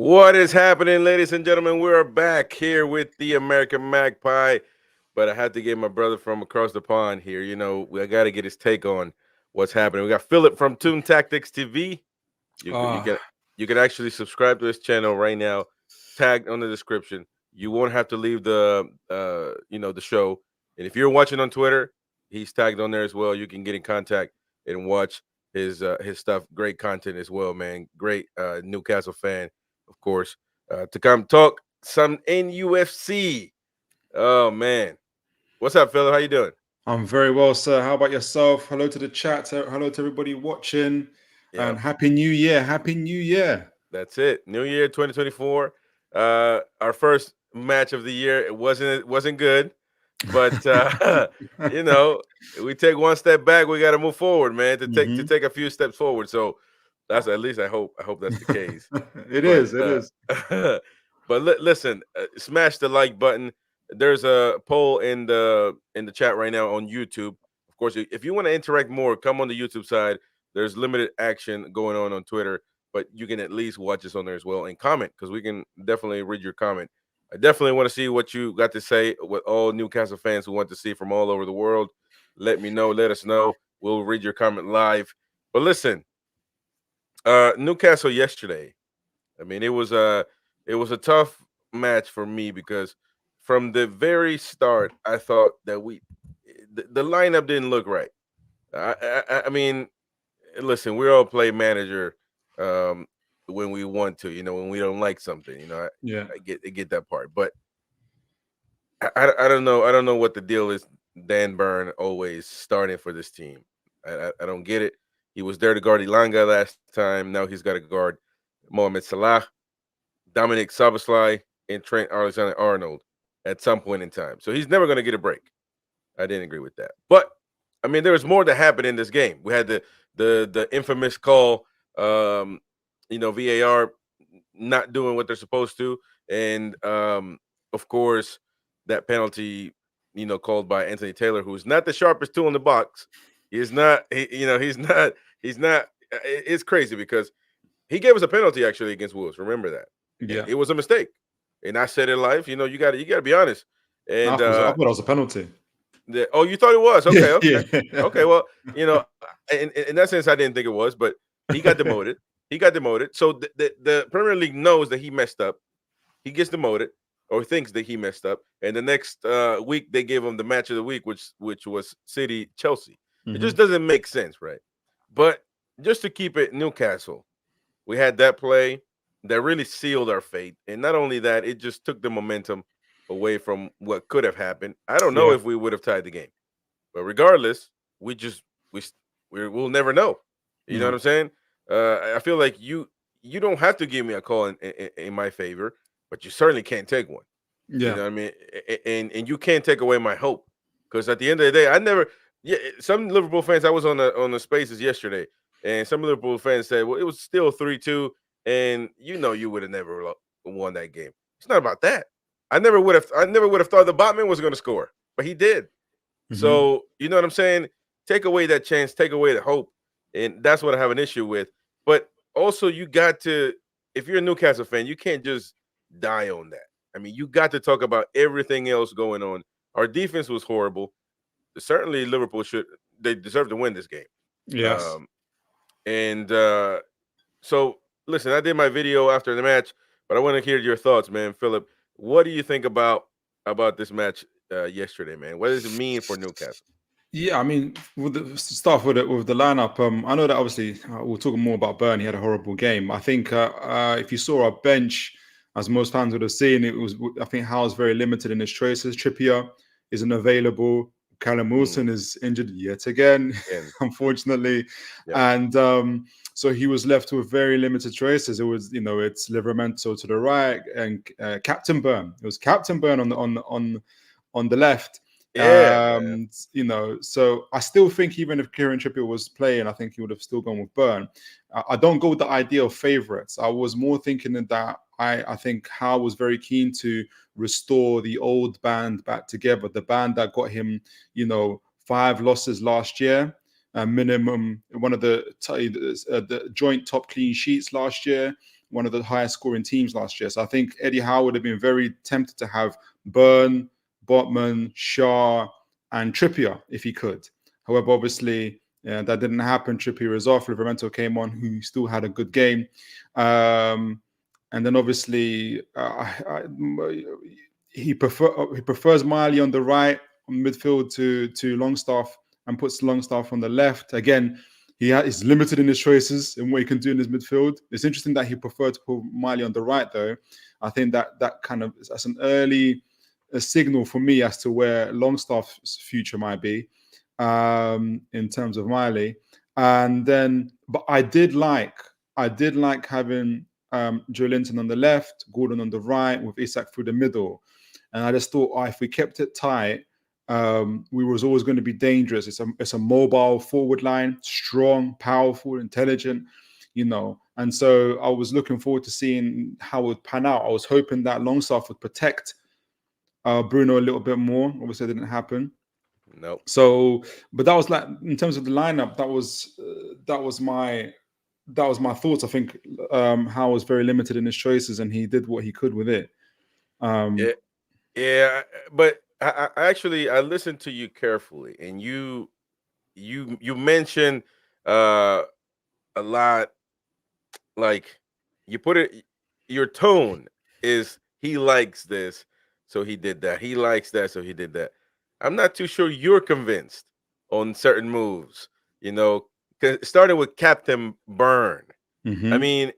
What is happening, ladies and gentlemen? We're back here with the American Magpie, but I had to get my brother from across the pond here. I got to get his take on what's happening. We got Philip from Toon Tactics TV. You can actually subscribe to his channel right now, tagged on the description. You won't have to leave the show. And if you're watching on Twitter, he's tagged on there as well. You can get in contact and watch his stuff. Great content as well, man. Great Newcastle fan, of course, to come talk some NUFC. Oh man, what's up, Philip? How you doing? I'm very well, sir. How about yourself? Hello to the chat. Hello to everybody watching. Yeah, And Happy New Year. Happy New Year. that's it. New Year 2024. Our first match of the year. It wasn't good, but we take one step back. We got to move forward, man. To take a few steps forward. So that's at least I hope that's the case. It is. But listen, smash the like button. There's a poll in the chat right now on YouTube. Of course, if you want to interact more, come on the YouTube side. There's limited action going on Twitter, but you can at least watch us on there as well and comment, because we can definitely read your comment. I definitely want to see what you got to say with all Newcastle fans who want to see from all over the world. Let me know. Let us know. We'll read your comment live. But listen, Newcastle yesterday. I mean, it was a tough match for me, because from the very start, I thought that the lineup didn't look right. I mean, listen, we all play manager when we want to, when we don't like something. I get that part, but I don't know. I don't know what the deal is. Dan Burn always starting for this team. I don't get it. He was there to guard Ilanga last time. Now he's got to guard Mohamed Salah, Dominic Szoboszlai, and Trent Alexander-Arnold at some point in time. So he's never going to get a break. I didn't agree with that. But I mean, there was more that happened in this game. We had the infamous call, VAR not doing what they're supposed to, and of course that penalty, called by Anthony Taylor, who's not the sharpest tool in the box. He's not. He's not. It's crazy, because he gave us a penalty actually against Wolves. Remember that? Yeah, it was a mistake, and I said it live. You got to be honest. And I thought it was a penalty. Oh, you thought it was? Okay, okay, Yeah. okay. Well, in that sense, I didn't think it was, but he got demoted. So the Premier League knows that he messed up. He gets demoted, or thinks that he messed up, and the next week they gave him the match of the week, which was City Chelsea. It just doesn't make sense, right? But just to keep it Newcastle, we had that play that really sealed our fate, and not only that, it just took the momentum away from what could have happened. I don't know if we would have tied the game, but regardless, we'll never know. You know what I'm saying? I feel like you don't have to give me a call in my favor, but you certainly can't take one. Yeah. You know what I mean? And you can't take away my hope, because at the end of the day, I never. Yeah, some Liverpool fans. I was on the Spaces yesterday, and some Liverpool fans said, "Well, it was still 3-2, and you would have never won that game." It's not about that. I never would have thought the Botman was going to score, but he did. So you know what I'm saying? Take away that chance, take away the hope, and that's what I have an issue with. But also, you got to, if you're a Newcastle fan, you can't just die on that. I mean, you got to talk about everything else going on. Our defense was horrible. Certainly, Liverpool they deserve to win this game. Yes. So listen, I did my video after the match, but I want to hear your thoughts, man. Philip, what do you think about this match yesterday, man? What does it mean for Newcastle? Yeah, I mean, with the stuff with the lineup, I know that obviously we'll talk more about Burn. He had a horrible game. I think if you saw our bench, as most fans would have seen, I think Howe's very limited in his choices. Trippier isn't available. Callum Wilson is injured yet again, unfortunately, and so he was left with very limited choices. It was, it's Livramento to the right and Captain Burn. It was Captain Burn on the left. So I still think even if Kieran Trippier was playing, I think he would have still gone with Burn. I don't go with the idea of favourites. I was more thinking that I think Howe was very keen to restore the old band back together, the band that got him, 5 losses last year, minimum, one of the joint top clean sheets last year. one of the highest scoring teams last year. So I think Eddie Howe would have been very tempted to have Burn, Botman, Shaw, and Trippier if he could. However, obviously, that didn't happen. Trippier is off. Livramento came on, who still had a good game. And then obviously, he prefers Miley on the right, on midfield to Longstaff, and puts Longstaff on the left. Again, he's limited in his choices and what he can do in his midfield. It's interesting that he preferred to put Miley on the right, though. I think that's an early signal for me as to where Longstaff's future might be in terms of Miley. And then, but I did like having Joe Linton on the left, Gordon on the right, with Isak through the middle. And I just thought, if we kept it tight, we was always going to be dangerous. It's a mobile forward line, strong, powerful, intelligent, And so I was looking forward to seeing how it would pan out. I was hoping that Longstaff would protect Bruno a little bit more. Obviously, it didn't happen. Nope. So, but that was like, in terms of the lineup, that was my thoughts. I think Howe was very limited in his choices, and he did what he could with it. Yeah, but I actually I listened to you carefully, and you mentioned a lot. Like, you put it, your tone is, he likes this, so he did that. He likes that, so he did that. I'm not too sure you're convinced on certain moves. Starting with Captain Burn. Mm-hmm. I mean,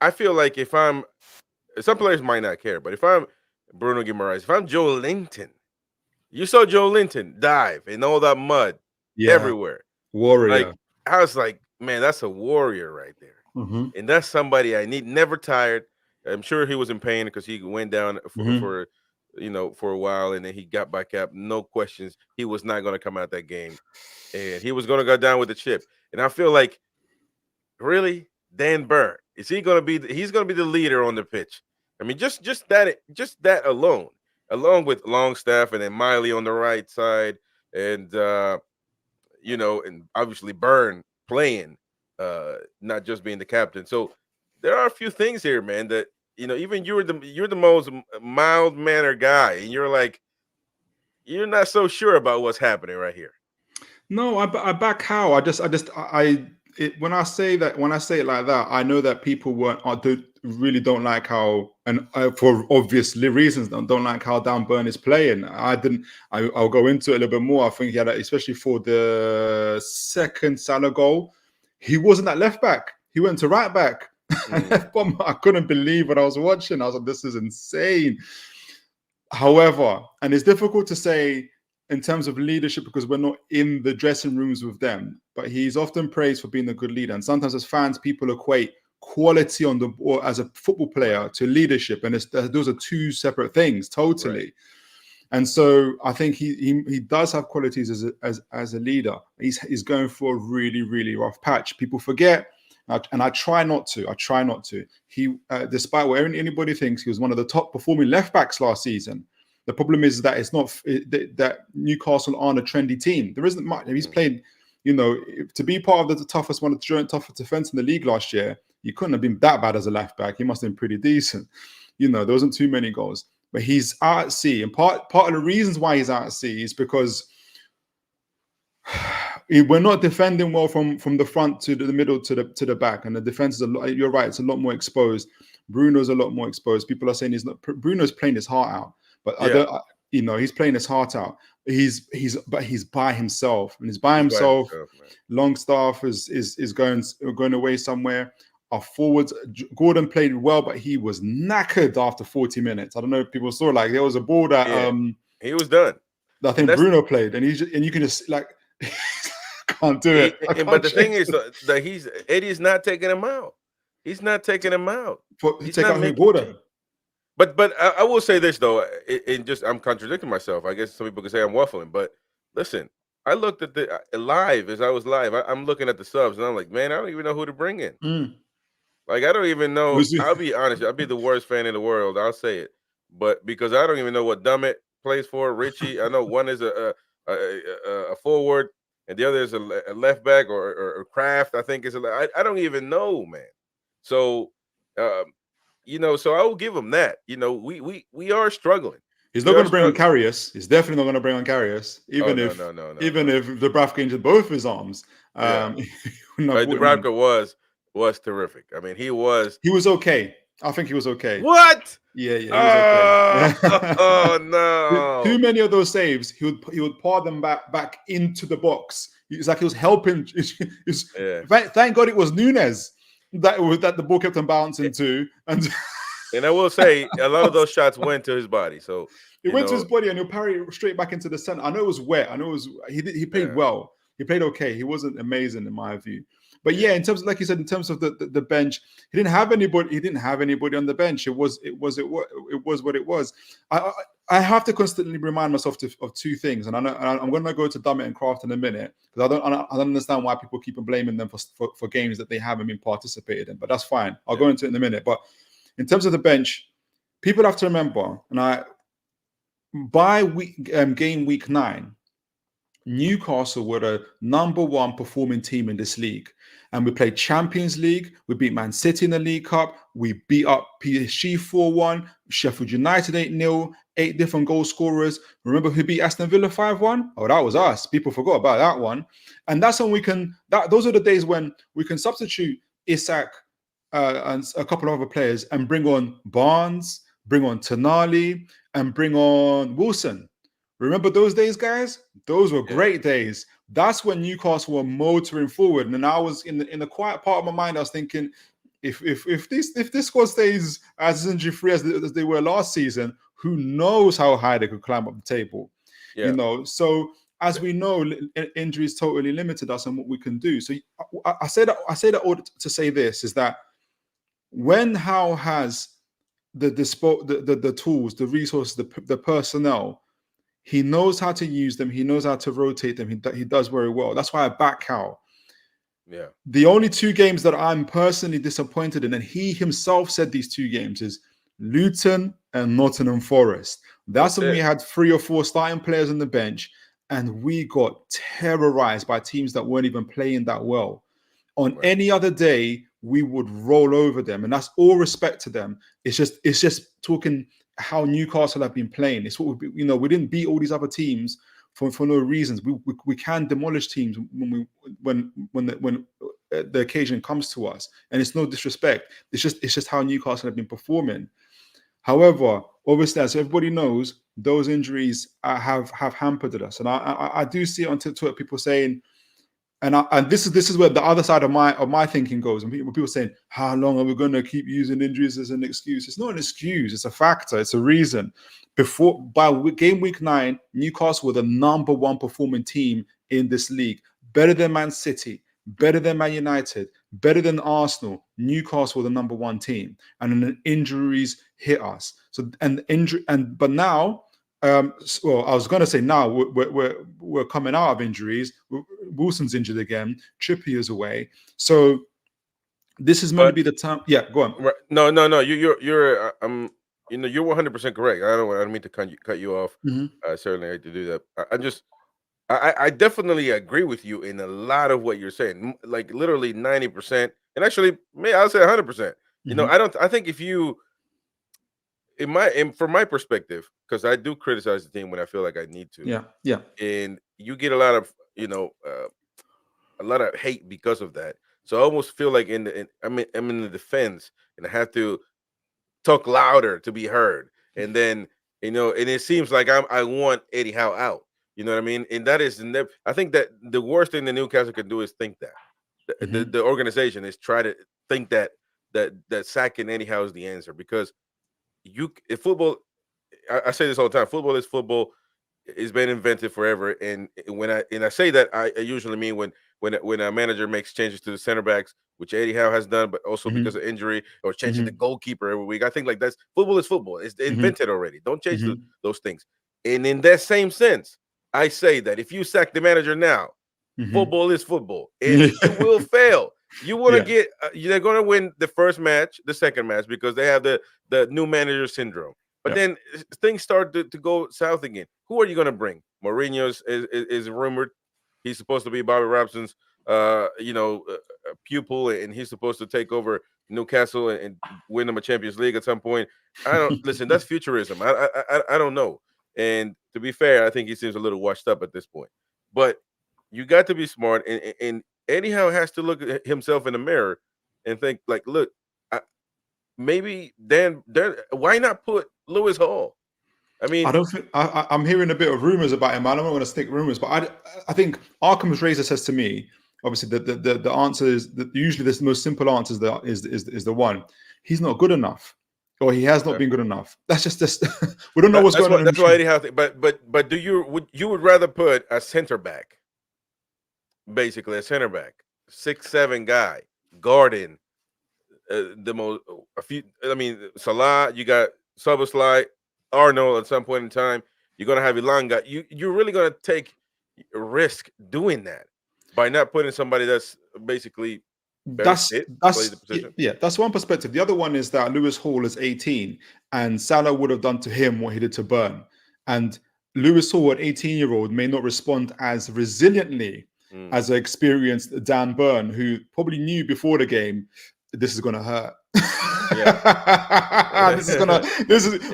I feel like some players might not care, but if I'm Bruno Guimaraes, if I'm Joe Linton, you saw Joe Linton dive in all that mud everywhere. Warrior. Like, I was like, man, that's a warrior right there. Mm-hmm. And that's somebody I need. Never tired. I'm sure he was in pain because he went down for a while, and then he got back up. No questions. He was not going to come out that game, and he was going to go down with the chip. And I feel like, really, Dan Burn, is he going to be? He's going to be the leader on the pitch. I mean, just that alone, along with Longstaff and then Miley on the right side, and and obviously Burn playing, not just being the captain. So there are a few things here, man, that even you're the most mild mannered guy, and you're like, you're not so sure about what's happening right here. No, I back Howe. When I say it like that, I know that people really don't like how, and for obvious reasons, don't like how Dan Burn is playing. I'll go into it a little bit more. I think he had, especially for the second Salah goal, he wasn't at left back. He went to right back. I couldn't believe what I was watching. I was like, this is insane. However, and it's difficult to say in terms of leadership because we're not in the dressing rooms with them, but he's often praised for being a good leader. And sometimes as fans, people equate quality on the ball as a football player to leadership. And those are two separate things, totally. Right. And so I think he does have qualities as a leader. He's going for a really, really rough patch. People forget, and I try not to. He, despite what anybody thinks, he was one of the top performing left backs last season. The problem is that it's not that Newcastle aren't a trendy team. There isn't much. He's played, to be part of the toughest toughest defense in the league last year. You couldn't have been that bad as a left back. He must have been pretty decent. There wasn't too many goals. But he's out at sea, and part of the reasons why he's out at sea is because we're not defending well from the front to the middle to the back, and the defense is a lot. You're right; it's a lot more exposed. Bruno's a lot more exposed. People are saying Bruno's playing his heart out, but he's playing his heart out. He's by himself, and he's by himself. Longstaff is going away somewhere. Our forwards, Gordon played well, but he was knackered after 40 minutes. I don't know if people saw, like, there was a ball that he was done. I think Bruno played, and you can just can't do it. But the thing is that Eddie's not taking him out. He's not taking him out. He's take out Gordon. But I will say this though, I'm contradicting myself. I guess some people could say I'm waffling, but listen, I looked at the live as I was live. I'm looking at the subs, and I'm like, man, I don't even know who to bring in. Like, I don't even know. I'll be honest. I'll be the worst fan in the world. I'll say it. But because I don't even know what Dummett plays for, Richie. I know one is a forward and the other is a left back, or Kraft, I think is I don't even know, man. So So I will give him that. We are struggling. He's not We going are to bring on struggling. Karius. He's definitely not going to bring on Karius, Oh even no, if no, no, no, even no. if the Braf into both his arms. Yeah, He wouldn't have brought him on. Dubravka was terrific. I mean, he was. He was okay. I think he was okay. What? Yeah, yeah, he was okay. Oh, Yeah. oh no. Too many of those saves, he would paw them back into the box. It's like he was helping. Yeah. Thank God it was Nunes that the ball kept on bouncing to, and And I will say a lot of those shots went to his body. So, it went to his body and he'll parry it straight back into the center. I know it was wet. I know it was. He played yeah, well. He played okay. He wasn't amazing in my view. But yeah, yeah, in terms of, like you said, in terms of the bench, he didn't have anybody. He didn't have anybody on the bench. It was what it was. I have to constantly remind myself of two things, and I'm going to go to Dummett and Kraft in a minute because I don't understand why people keep on blaming them for games that they haven't been participated in. But that's fine. I'll go into it in a minute. But in terms of the bench, people have to remember, and by game week 9, Newcastle were the number 1 performing team in this league. And we played Champions League. We beat Man City in the League Cup. We beat up PSG 4-1, Sheffield United 8-0, 8 different goal scorers. Remember who beat Aston Villa 5-1? Oh, that was us. People forgot about that one. And that's when those are the days when we can substitute Isak and a couple of other players and bring on Barnes, bring on Tonali, and bring on Wilson. Remember those days, guys? Those were great days. That's when Newcastle were motoring forward, and I was in the quiet part of my mind. I was thinking, if this squad stays as injury free as they were last season, who knows how high they could climb up the table? yeah. So as we know, injuries totally limited us on what we can do. So I say that all to say this is that when Howe has the tools, the resources, the personnel, he knows how to use them. He knows how to rotate them. He does very well. That's why I back Howe. Yeah. The only 2 games that I'm personally disappointed in, and he himself said these 2 games, is Luton and Nottingham Forest. That's when we had 3 or 4 starting players on the bench, and we got terrorized by teams that weren't even playing that well. On any other day, we would roll over them, and that's all respect to them. It's just talking how Newcastle have been playing. It's what we didn't beat all these other teams for no reasons. We can demolish teams when the occasion comes to us, and it's no disrespect. It's just how Newcastle have been performing. However, obviously, as everybody knows, those injuries have hampered us, and I do see it on Twitter people saying. And this is where the other side of my thinking goes. And people saying, how long are we going to keep using injuries as an excuse? It's not an excuse. It's a factor. It's a reason. By game week 9, Newcastle were the number 1 performing team in this league. Better than Man City, better than Man United, better than Arsenal. Newcastle were the number 1 team. And then injuries hit us. But now, well, I was going to say now we're coming out of injuries. Wilson's injured again. Trippier's away. So this is meant to be the time. Yeah, go on. Right. No. You're you're 100% correct. I don't mean to cut you off. I certainly hate to do that. I definitely agree with you in a lot of what you're saying. Like literally 90%, and actually, I'll say 100%. I think if you from my perspective, because I do criticize the team when I feel like I need to. Yeah. And you get a lot of hate because of that. So I almost feel like I'm in the defense, and I have to talk louder to be heard. And then and it seems like I want Eddie Howe out. You know what I mean? And that is never. I think that the worst thing the Newcastle can do is think that the organization is try to think that sacking Eddie Howe is the answer, because if football, I say this all the time, football is football. It's been invented forever, and when I say that, I usually mean when a manager makes changes to the center backs, which Eddie Howe has done, but also because of injury, or changing the goalkeeper every week. I think like that's football is football. It's invented already. Don't change those things. And in that same sense, I say that if you sack the manager now, football is football, and you will fail. You want to get they're going to win the first match, the second match, because they have the new manager syndrome. But then things start to go south again. Who are you going to bring? Mourinho is rumored. He's supposed to be Bobby Robson's a pupil, and he's supposed to take over Newcastle and win them a Champions League at some point. I don't listen. That's futurism. I don't know. And to be fair, I think he seems a little washed up at this point. But you got to be smart, and Eddie Howe has to look at himself in the mirror and think like, look, maybe Dan. Why not put Lewis Hall? I I mean, don't think I'm hearing a bit of rumors about him. I don't want to stick rumors, but I think Arkham's razor says to me, obviously the answer is that usually the most simple answer is the one. He's not good enough, or he has not been good enough. That's just this. We don't know what's going on. That's why Eddie Howe. But would rather put a center back, basically a center back, 6'7" guy, guarding the most a few. I mean, Salah. You got Soboslai, Arnold. At some point in time, you're gonna have Ilanga. You're really gonna take a risk doing that by not putting somebody that's basically very fit to play the position. Yeah, that's one perspective. The other one is that Lewis Hall is 18, and Salah would have done to him what he did to Burn. And Lewis Hall, an 18-year-old, may not respond as resiliently as an experienced Dan Burn, who probably knew before the game this is going to hurt. Yeah.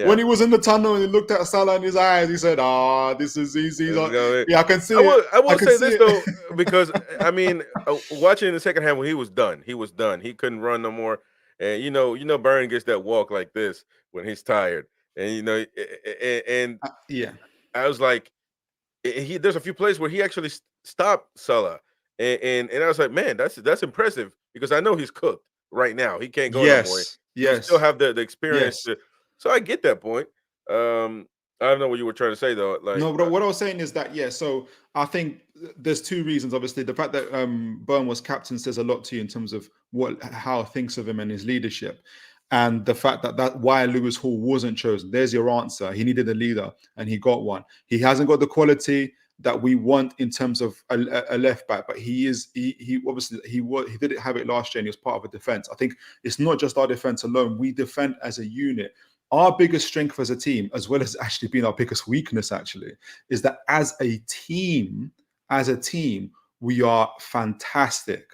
When he was in the tunnel and he looked at Salah in his eyes, he said, this is easy. I can see I will say this though, because I mean, watching in the second half when he was done. He couldn't run no more. And you know Burn gets that walk like this when he's tired. And I was like, there's a few plays where he actually stopped Salah. And I was like, man, that's impressive, because I know he's cooked right now. He can't go no more. You still have the experience. So I get that point. I don't know what you were trying to say though. Like, no, but what I was saying is that so I think there's two reasons. Obviously, the fact that Burn was captain says a lot to you in terms of how thinks of him and his leadership, and the fact that why Lewis Hall wasn't chosen. There's your answer. He needed a leader, and he got one. He hasn't got the quality that we want in terms of a left back, but he obviously he didn't have it last year, and he was part of a defense. I think it's not just our defense alone. We defend as a unit. Our biggest strength as a team, as well as actually being our biggest weakness, actually, is that as a team, we are fantastic.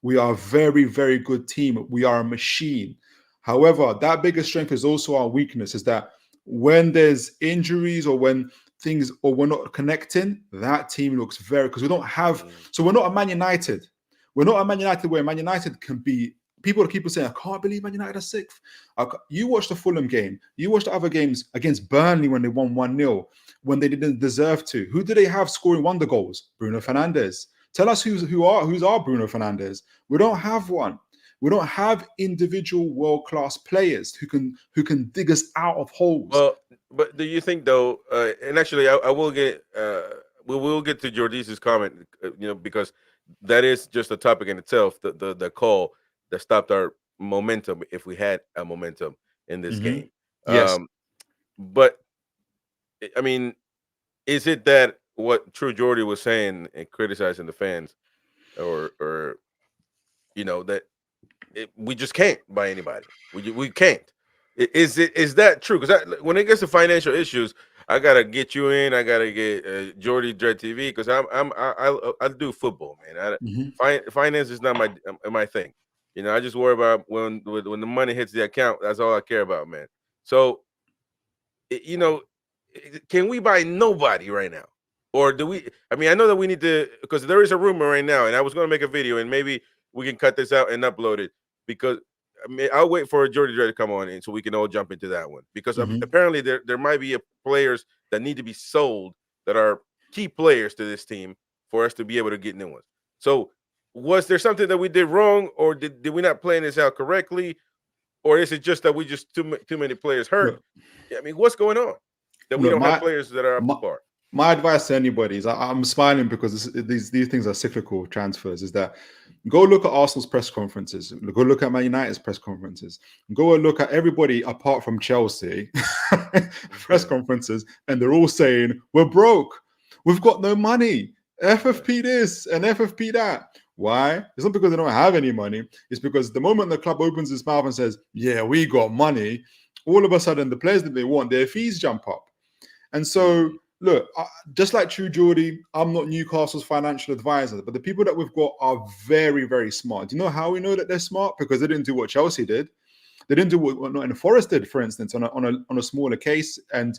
We are a very, very good team. We are a machine. However, that biggest strength is also our weakness, is that when there's injuries or when things, or we're not connecting, that team looks very, because we don't have, so we're not a Man United. We're not a Man United where Man United can be, people keep saying, I can't believe Man United are sixth. You watch the Fulham game, you watch the other games against Burnley when they won 1-0, when they didn't deserve to. Who do they have scoring wonder goals? Bruno Fernandes. Tell us who's our Bruno Fernandes. We don't have one. We don't have individual world-class players who can dig us out of holes. Well, but do you think though? And actually, I will get. We will get to Jordi's comment. Because that is just a topic in itself. The call that stopped our momentum, if we had a momentum in this game. Yes. But I mean, is it that what True Jordy was saying and criticizing the fans, or that? We just can't buy anybody. We can't. Is that true? Because when it gets to financial issues, I gotta get you in. I gotta get Jordy Dread TV, because I do football, man. Finance is not my thing. I just worry about when the money hits the account. That's all I care about, man. So, can we buy nobody right now, or do we? I mean, I know that we need to, because there is a rumor right now, and I was going to make a video, and maybe we can cut this out and upload it, because I'll wait for Jordy Dread to come on, and so we can all jump into that one, because apparently there might be players that need to be sold that are key players to this team for us to be able to get new ones. So was there something that we did wrong, or did we not plan this out correctly, or is it just that we just too many players hurt? I mean, what's going on that we don't have players that are up to par? My advice to anybody is, I'm smiling because these things are cyclical transfers, is that go look at Arsenal's press conferences, go look at Man United's press conferences, go and look at everybody apart from Chelsea press conferences, and they're all saying, we're broke, we've got no money, FFP this and FFP that. Why? It's not because they don't have any money. It's because the moment the club opens its mouth and says, yeah, we got money, all of a sudden the players that they want, their fees jump up. And so look, just like True Geordie, I'm not Newcastle's financial advisor, but the people that we've got are very, very smart. Do you know how we know that they're smart? Because they didn't do what Chelsea did. They didn't do what Nottingham Forest did, for instance, on a smaller case, and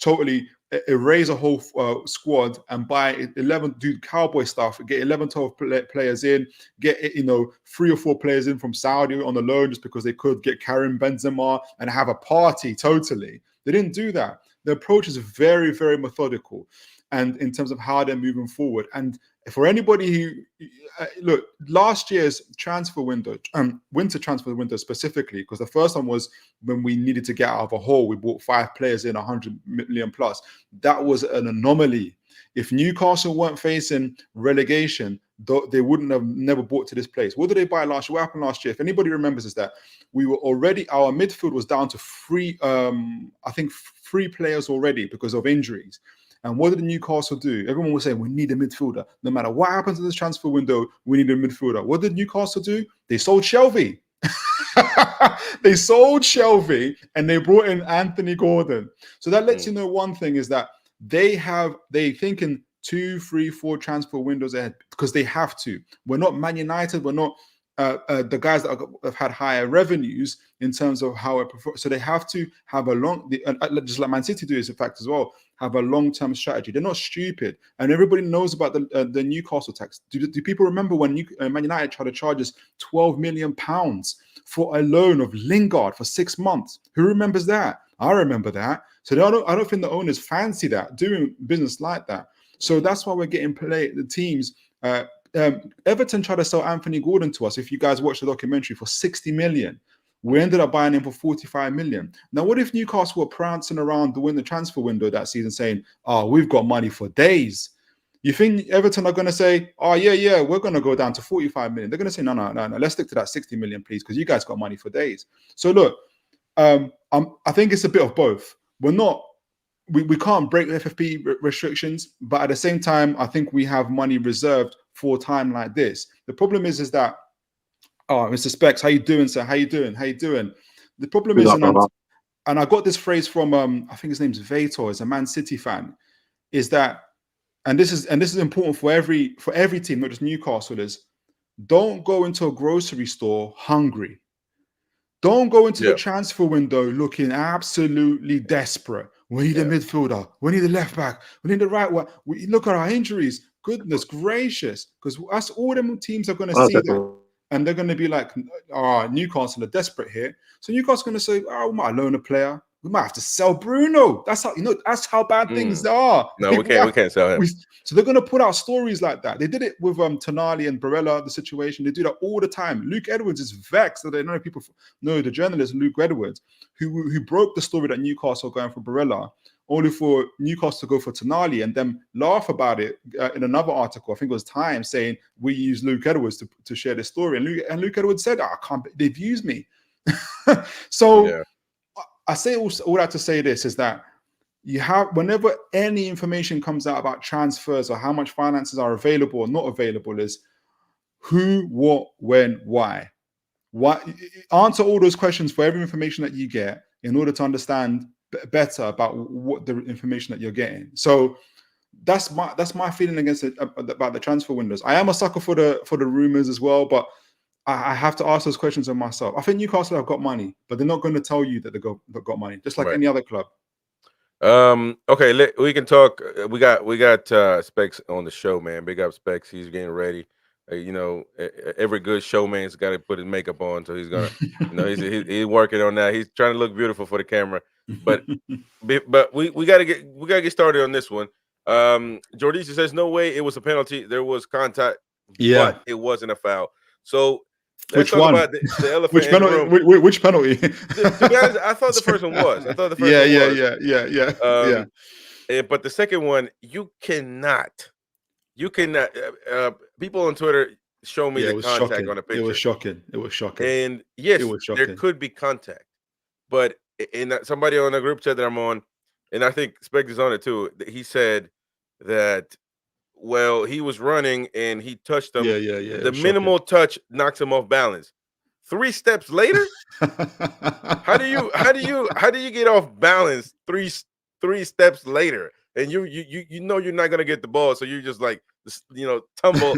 totally erase a whole squad and buy 11, do cowboy stuff, get 11, 12 players in, get 3 or 4 players in from Saudi on the loan just because they could, get Karim Benzema and have a party. Totally, they didn't do that. The approach is very, very methodical, and in terms of how they're moving forward. And for anybody who look, last year's transfer window, winter transfer window specifically, because the first one was when we needed to get out of a hole, we bought 5 players in 100 million plus. That was an anomaly. If Newcastle weren't facing relegation, they wouldn't have never bought to this place. What did they buy last year? What happened last year? If anybody remembers, is that we were already, our midfield was down to 3 players already because of injuries. And what did Newcastle do? Everyone was saying, we need a midfielder. No matter what happens in this transfer window, we need a midfielder. What did Newcastle do? They sold Shelvey. They sold Shelvey and they brought in Anthony Gordon. So that lets you know one thing, is that they think in 2, 3, 4 transfer windows ahead, because they have to. We're not Man United. We're not the guys that have had higher revenues in terms of how it performs. So they have to have just like Man City do is a fact as well, have a long-term strategy. They're not stupid. And everybody knows about the Newcastle tax. Do people remember when Man United tried to charge us £12 million for a loan of Lingard for 6 months? Who remembers that? I remember that. So I don't think the owners fancy that, doing business like that. So that's why we're getting the teams. Everton tried to sell Anthony Gordon to us, if you guys watched the documentary, for 60 million. We ended up buying him for 45 million. Now, what if Newcastle were prancing around the window transfer window that season saying, oh, we've got money for days? You think Everton are going to say, oh, yeah, we're going to go down to 45 million? They're going to say, no, let's stick to that 60 million, please, because you guys got money for days. So look, I think it's a bit of both. We can't break FFP restrictions, but at the same time, I think we have money reserved for a time like this. The problem is that, oh, Mr. Specs, how you doing, sir? How you doing? The problem is, and I got this phrase from, I think his name's Vator, is a Man City fan, is that, and this is important for every team, not just Newcastle, is don't go into a grocery store hungry. Don't go into the transfer window looking absolutely desperate. We need a midfielder. We need a left back. We need the right one. We look at our injuries. Goodness gracious. Because us, all them teams are going to see that. And they're going to be like, oh, Newcastle are desperate here. So Newcastle's going to say, oh, we might loan a player. We might have to sell Bruno. That's how bad things are. No, we can't sell him. So they're going to put out stories like that. They did it with Tonali and Barella, the situation. They do that all the time. Luke Edwards is vexed that they know people know the journalist Luke Edwards, who broke the story that Newcastle going for Barella, only for Newcastle to go for Tonali and then laugh about it in another article. I think it was Time, saying we use Luke Edwards to share this story. And Luke Edwards said, I can't. They've used me. I say all that to say this, is that you have, whenever any information comes out about transfers or how much finances are available or not available, is who, what, when, why. Answer all those questions for every information that you get in order to understand better about what the information that you're getting. So that's my feeling against it, about the transfer windows. I am a sucker for the rumors as well, but I have to ask those questions of myself. I think Newcastle have got money, but they're not going to tell you that they've got money, just like any other club. Okay, we can talk. We got Specs on the show, man. Big up Specs. He's getting ready. Every good showman's got to put his makeup on, so he's gonna, he's working on that. He's trying to look beautiful for the camera, but we gotta get started on this one. Jordicia says no way it was a penalty. There was contact, but it wasn't a foul. So let's talk about the elephant in the room. Which penalty? To be honest, I thought the first one was. But the second one, you cannot. People on Twitter show me the contact on a picture. It was shocking. And yes, there could be contact, but in somebody on a group chat that I'm on, and I think Spec is on it too, he said that, well, he was running and he touched him. The minimal touch knocks him off balance. 3 steps later, how do you get off balance three steps later? and you know you're not gonna get the ball, so you just like tumble.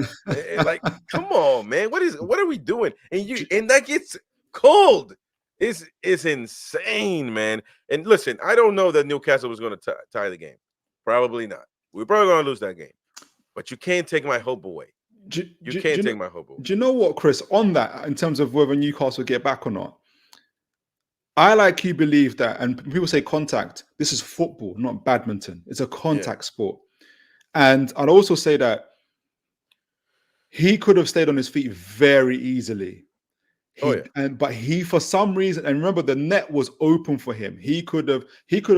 Like, come on, man, what are we doing? And that gets cold. It's insane, man. And listen, I don't know that Newcastle was going to tie the game. Probably not. We're probably going to lose that game. But you can't take my hope away. You can't take my hope away. Do you know what, Chris? On that, in terms of whether Newcastle get back or not, I like you believe that, and people say contact. This is football, not badminton. It's a contact sport. And I'd also say that he could have stayed on his feet very easily. But he, for some reason, and remember, the net was open for him. He could have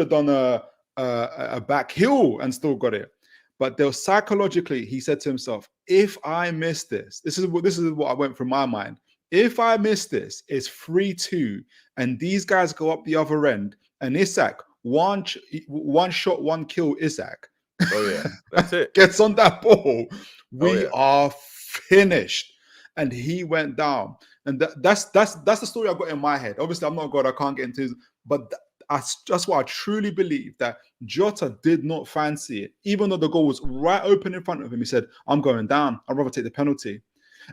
done a back heel and still got it. But psychologically, he said to himself, if I miss this is what I went through my mind. If I miss this, it's 3-2, and these guys go up the other end, and Isak, one shot, one kill, Isak. Oh yeah, that's it. Gets on that ball. We are finished. And he went down. And that's the story I've got in my head. Obviously, I'm not God, I can't get into this, but that's what I truly believe, that Jota did not fancy it. Even though the goal was right open in front of him, he said, I'm going down. I'd rather take the penalty.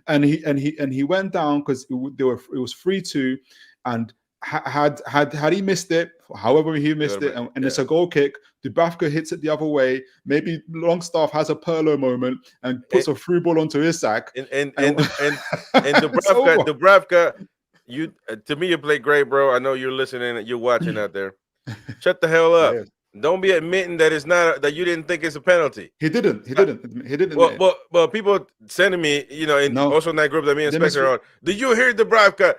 And he went down because it was 3-2, and had he missed it, however he missed it, and it's a goal kick, Dubravka hits it the other way. Maybe Longstaff has a Pirlo moment and puts a through ball onto Isak. And Dubravka, you to me you played great, bro. I know you're listening and you're watching out there. Shut the hell up. Yeah. Don't be admitting that it's not that you didn't think it's a penalty. He didn't. Well, people sending me, also in that group that me and Spencer are on. Did you hear Dubravka?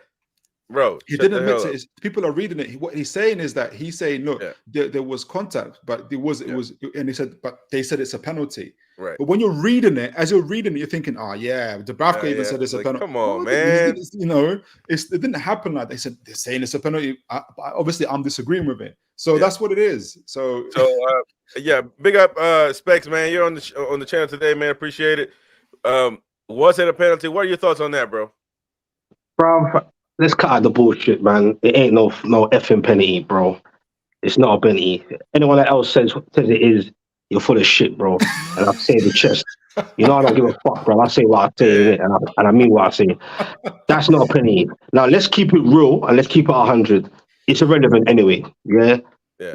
Bro, he didn't admit it. People are reading it. What he's saying is that he's saying, look, there was contact, but it was, and he said, but they said it's a penalty. Right. But when you're reading it, you're thinking, oh yeah, Dubravka even said it's a penalty. Come on, man. It didn't happen like that. They're saying it's a penalty. Obviously, I'm disagreeing with it. So that's what it is. So big up Specs, man. You're on the channel today, man. Appreciate it. Was it a penalty? What are your thoughts on that, bro? Bro, let's cut out the bullshit, man. It ain't no effing penalty, bro. It's not a penalty. Anyone else says it is, you're full of shit, bro. And I say the chest. I don't give a fuck, bro. I say what I say, and I mean what I say. That's not a penalty. Now let's keep it real and let's keep it 100. It's irrelevant anyway. Yeah.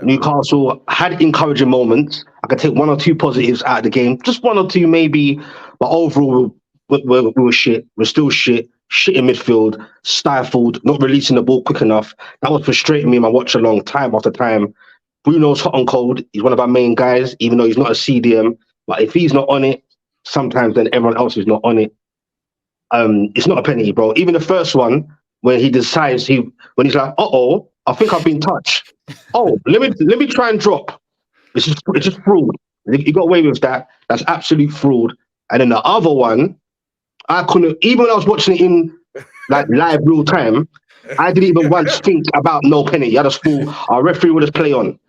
Newcastle had encouraging moments. I could take one or two positives out of the game, just one or two maybe. But overall, we were shit. We're still shit. Shit in midfield, stifled, not releasing the ball quick enough. That was frustrating me in my watch along time after time. Bruno's hot and cold. He's one of our main guys, even though he's not a CDM. But if he's not on it, sometimes then everyone else is not on it. It's not a penalty, bro. Even the first one, when he decides when he's like, uh-oh, I think I've been touched. Oh, let me try and drop. It's just fraud. You got away with that. That's absolute fraud. And then the other one, I couldn't, even when I was watching it in like live real time, I didn't even once think about no penalty. I just thought our referee would just play on.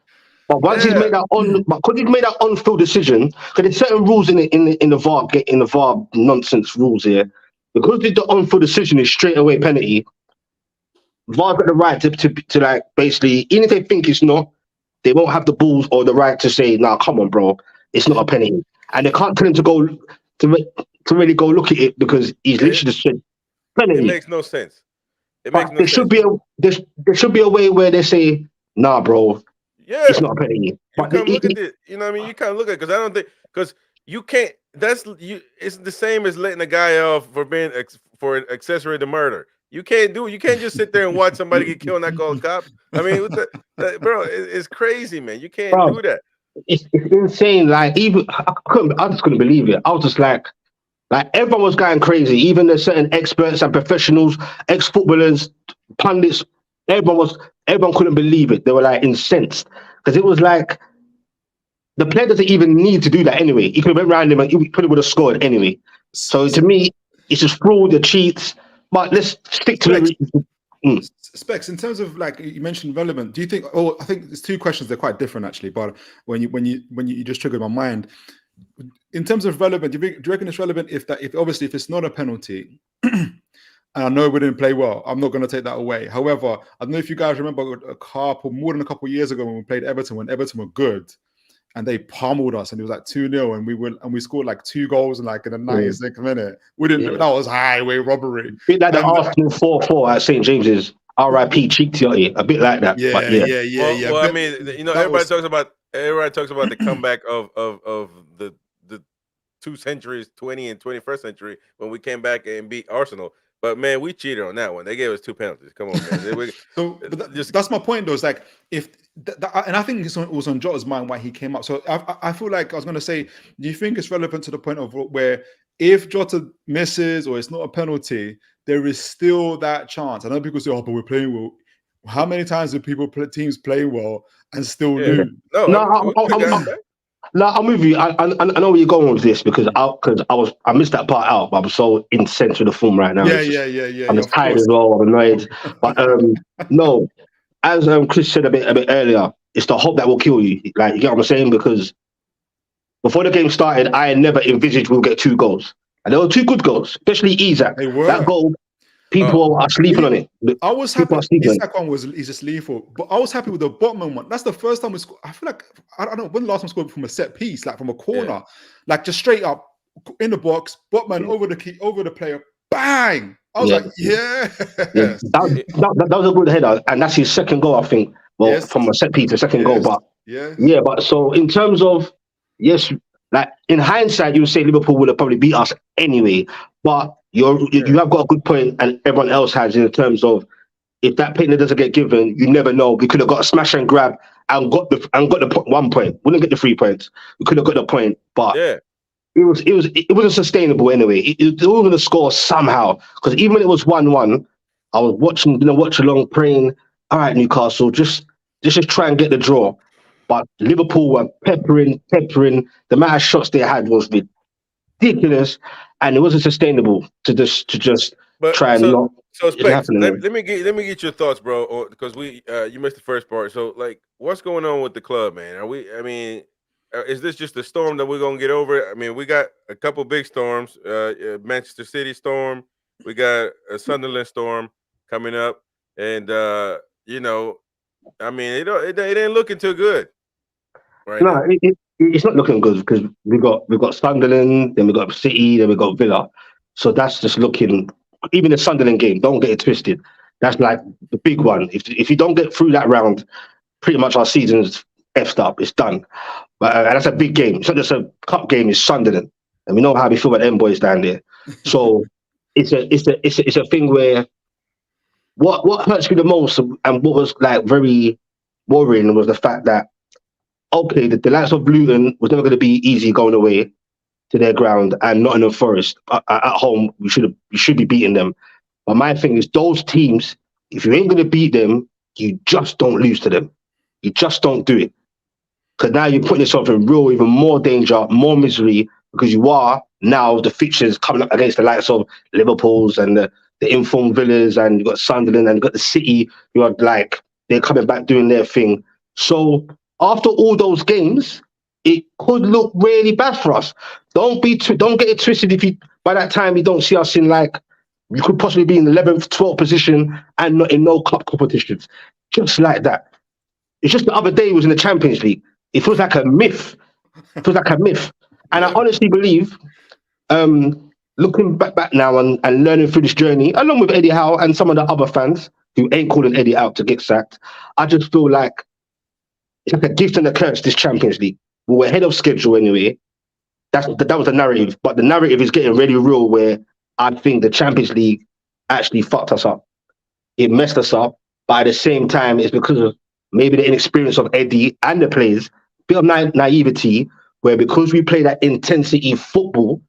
But once he's made that on-field decision, because there's certain rules in the VAR nonsense rules here. Because the on-field decision is straight away penalty, VAR got the right to like basically, even if they think it's not, they won't have the balls or the right to say, nah, come on, bro, it's not a penalty. And they can't tell him to go to really go look at it because he's literally just said penalty. It makes no sense. There should be a way where they say, nah, bro, it's not a penalty. But you can't look at it. You know what I mean? You can't look at it because I don't think you can't. It's the same as letting a guy off for being for accessory to murder. You can't just sit there and watch somebody get killed and not call the cops. I mean, bro, it's crazy, man. You can't do that. It's insane. Like I just couldn't believe it. I was just like everyone was going crazy. Even the certain experts and professionals, ex-footballers, pundits, everyone couldn't believe it. They were like incensed because it was like the player doesn't even need to do that anyway. He could have went around him and he probably would have scored anyway. So to me, it's just fraud, the cheats. But let's stick to it. Specs, in terms of like you mentioned relevant, do you think? Oh, I think there's two questions. They're quite different actually. But when you just triggered my mind, in terms of relevant, do you reckon it's relevant if it's not a penalty? And I know we didn't play well. I'm not going to take that away. However, I don't know if you guys remember more than a couple of years ago when we played Everton, when Everton were good, and they pummeled us, and it was like 2-0, and we scored like 2 goals in like in the 96th minute. We didn't. Yeah. That was highway robbery. A bit like the And- Arsenal 4-4 at St James's. R.I.P. Cheek Tiotti. A bit like that. Yeah, but yeah. Well, I But mean, that everybody talks about the comeback of the 2 centuries, 20 and 21st century, when we came back and beat Arsenal. But man, we cheated on that one. They gave us 2 penalties. Come on, man. That's my point, though. It's like and I think it was on Jota's mind why he came up. So I feel like I was going to say, do you think it's relevant to the point of where if Jota misses or it's not a penalty, there is still that chance? I know people say, "Oh, but we're playing well." How many times do teams play well and still lose? No, I'm with you. I know where you're going with this because I missed that part out, but I'm so in the center of the film right now. Yeah. I'm just tired as well. I'm annoyed, but no. As Chris said a bit earlier, it's the hope that will kill you. Like, you get what I'm saying? Because before the game started, I never envisaged we'll get 2 goals, and there were 2 good goals, especially Isak. They were. That goal. People are sleeping on it. I was happy. Isak one is just lethal, but I was happy with the Botman one. That's the first time we scored. I feel like I don't know when the last time we scored from a set piece, like from a corner, like just straight up in the box. Botman over the player, bang! I was like, That was a good header, and that's his second goal, I think. Well, from a set piece, the second goal, but but so in terms of like in hindsight, you would say Liverpool would have probably beat us anyway, but. You have got a good point, and everyone else has, in terms of if that penalty doesn't get given, you never know. We could have got a smash and grab and got the 1 point. We didn't get the 3 points. We could have got the point, but it wasn't sustainable anyway. It was going to score somehow, because even when it was 1-1, I was watching along, praying, all right, Newcastle, just try and get the draw. But Liverpool were peppering. The amount of shots they had was ridiculous, and it wasn't sustainable to just try and not. So Specs, let me get your thoughts, bro, because you missed the first part. So like, what's going on with the club, man? Is this just a storm that we're gonna get over? I mean, we got a couple big storms, Manchester City storm, we got a Sunderland storm coming up, and it ain't looking too good. Right? No, it's not looking good because we've got Sunderland, then we've got City, then we've got Villa. So that's just looking. Even the Sunderland game, don't get it twisted. That's like the big one. If you don't get through that round, pretty much our season's effed up. It's done. But and that's a big game. It's not just a cup game. It's Sunderland, and we know how we feel about them boys down there. So it's a thing where what hurts me the most, and what was like very worrying, was the fact that. Okay, the likes of Luton was never going to be easy going away to their ground, and Nottingham Forest at home, we should be beating them. But my thing is, those teams, if you ain't going to beat them, you just don't lose to them. You just don't do it, because now you're putting yourself in even more danger, more misery, because you are now the fixtures coming up against the likes of Liverpool's and the informed Villas, and you've got Sunderland, and you've got the City, who are like, they're coming back doing their thing. So after all those games, it could look really bad for us. Don't get it twisted. If by that time you don't see us in, like, you could possibly be in 11th, 12th position and not in no cup competitions, just like that. It's just the other day was in the Champions League. It feels like a myth. And I honestly believe, looking back now and learning through this journey, along with Eddie Howe and some of the other fans who ain't calling Eddie out to get sacked, I just feel like it's like a gift and a curse, this Champions League. We were ahead of schedule anyway. That was the narrative. But the narrative is getting really real, where I think the Champions League actually fucked us up. It messed us up. But at the same time, it's because of maybe the inexperience of Eddie and the players, a bit of naivety, where because we play that intensity football,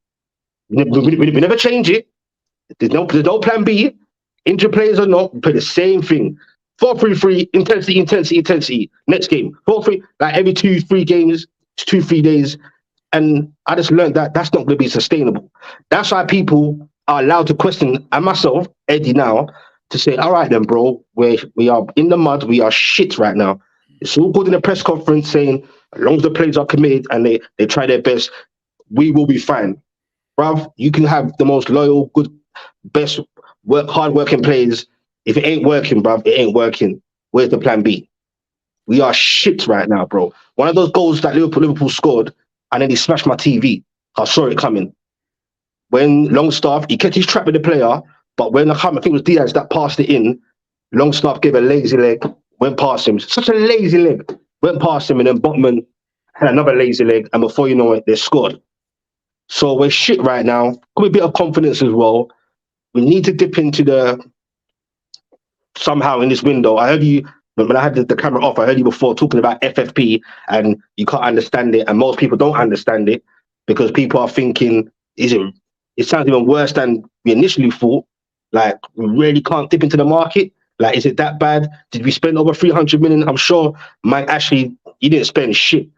we never change it. There's no plan B. Injured players or not, we play the same thing. 4-3-3, intensity. Next game, 4-3, like every 2-3 games, 2-3 days. And I just learned that that's not going to be sustainable. That's why people are allowed to question, and myself, Eddie now, to say, all right then, bro, we are in the mud, we are shit right now. It's all good in a press conference saying, as long as the players are committed and they try their best, we will be fine. Bruv, you can have the most loyal, good, best, hard-working players. If it ain't working, bruv, it ain't working. Where's the plan B? We are shit right now, bro. One of those goals that Liverpool scored, and then he smashed my TV. I saw it coming. When Longstaff, he kept his trap with the player, but when I think it was Diaz that passed it in, Longstaff gave a lazy leg, went past him. Such a lazy leg. Went past him, and then Botman had another lazy leg, and before you know it, they scored. So we're shit right now. Got a bit of confidence as well. We need to dip into somehow in this window. I heard you, when I had the camera off, I heard you before talking about FFP, and you can't understand it, and most people don't understand it because people are thinking, it sounds even worse than we initially thought. Like, we really can't dip into the market. Like, is it that bad? Did we spend over 300 million? I'm sure Mike Ashley, he didn't spend shit.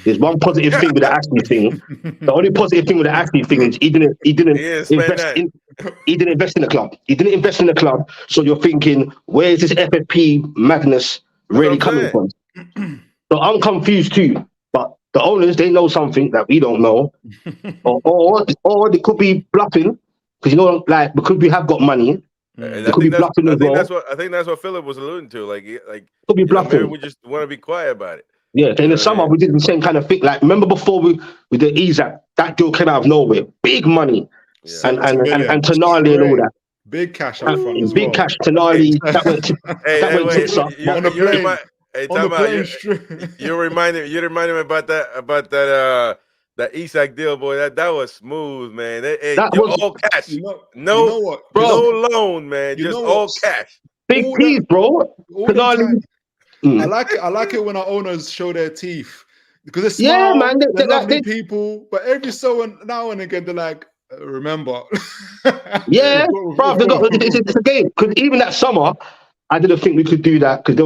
There's one positive thing with the Ashley thing. The only positive thing with the Ashley thing is he didn't invest in the club. He didn't invest in the club. So you're thinking, where is this FFP madness really coming from? So I'm confused too. But the owners, they know something that we don't know, or they could be bluffing because because we have got money. And they could be bluffing as well. I think that's what Philip was alluding to. Like could be bluffing. Maybe we just want to be quiet about it. Yeah, in the summer we did the same kind of thing. Like, remember before we did Isaac, that deal came out of nowhere, big money, and Tonali and all that. Big cash up front as big well. cash, Tonali, that went tits up. On the plane. You reminded me about that Isak deal, boy. That was smooth, man. That was all cash. No loan, man. Just all cash. Big piece, bro. Tonali. I like it when our owners show their teeth because they're smart, man. They're lovely people, but every so now and again they're like, remember. Yeah, bro. It's a game because even that summer, I didn't think we could do that because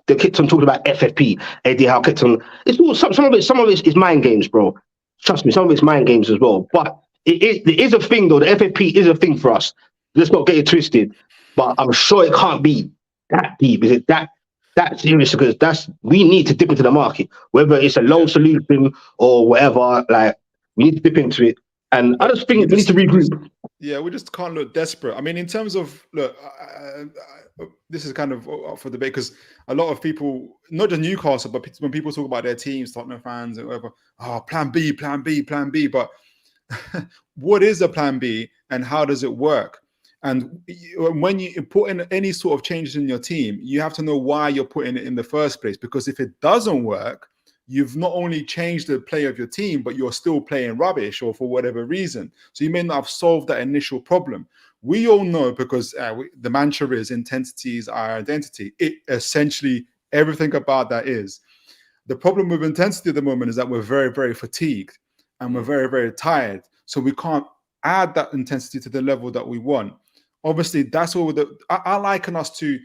they kept on talking about FFP. Eddie Howe kept on. It's all some of it is mind games, bro. Trust me, some of it's mind games as well. But it is a thing though. The FFP is a thing for us. Let's not get it twisted. But I'm sure it can't be that deep. Is it that serious? Because we need to dip into the market, whether it's a loan solution or whatever. Like, we need to dip into it, and I just think we need to regroup. Yeah, we just can't look desperate. I mean, in terms of this is kind of up for debate because a lot of people, not just Newcastle, but when people talk about their teams, Tottenham fans and whatever, plan B. But what is a plan B, and how does it work? And when you put in any sort of changes in your team, you have to know why you're putting it in the first place. Because if it doesn't work, you've not only changed the play of your team, but you're still playing rubbish or for whatever reason. So you may not have solved that initial problem. We all know because the mantra is intensity is our identity. It essentially, everything about that is. The problem with intensity at the moment is that we're very, very fatigued and we're very, very tired. So we can't add that intensity to the level that we want. Obviously, that's all. I liken us to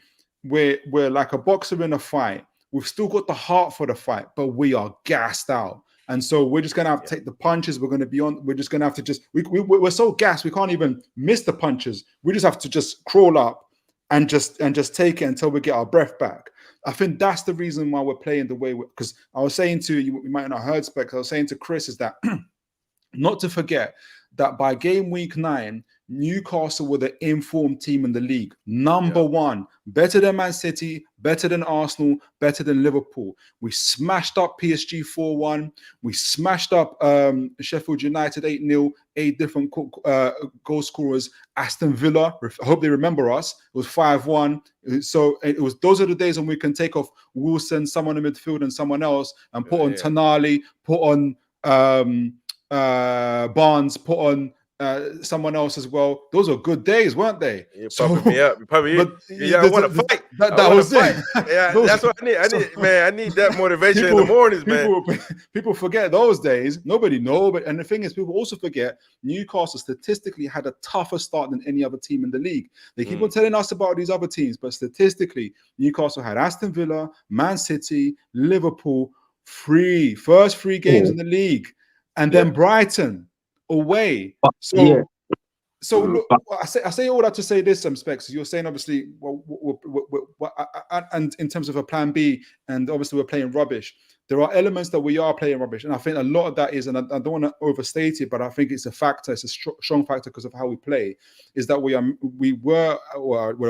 we're like a boxer in a fight. We've still got the heart for the fight, but we are gassed out. And so we're just going to have to take the punches. We're going to be on. We're just going to have to we're so gassed. We can't even miss the punches. We just have to just crawl up and just take it until we get our breath back. I think that's the reason why we're playing the way because I was saying to you, you might not have heard Specs. I was saying to Chris is that not to forget that by game week 9, Newcastle were the informed team in the league. Number one, better than Man City, better than Arsenal, better than Liverpool. We smashed up PSG 4-1. We smashed up Sheffield United 8-0, 8 different goal scorers. Aston Villa, I hope they remember us, it was 5-1. So those are the days when we can take off Wilson, someone in midfield and someone else, and put on Tonali, put on Barnes, put on someone else as well. Those are good days, weren't they? You're pumping me up. I want to fight. That was it. Yeah, that's what I need. I need that motivation in the mornings, man. People forget those days. Nobody knows. And the thing is, people also forget Newcastle statistically had a tougher start than any other team in the league. They keep on telling us about these other teams, but statistically, Newcastle had Aston Villa, Man City, Liverpool, first three games in the league, and then Brighton away. So look, I say all that to say this, Specs. You're saying obviously, and in terms of a plan B, and obviously we're playing rubbish. There are elements that we are playing rubbish, and I think a lot of that is, and I don't want to overstate it, but I think it's a factor. It's a strong factor because of how we play. Is that we're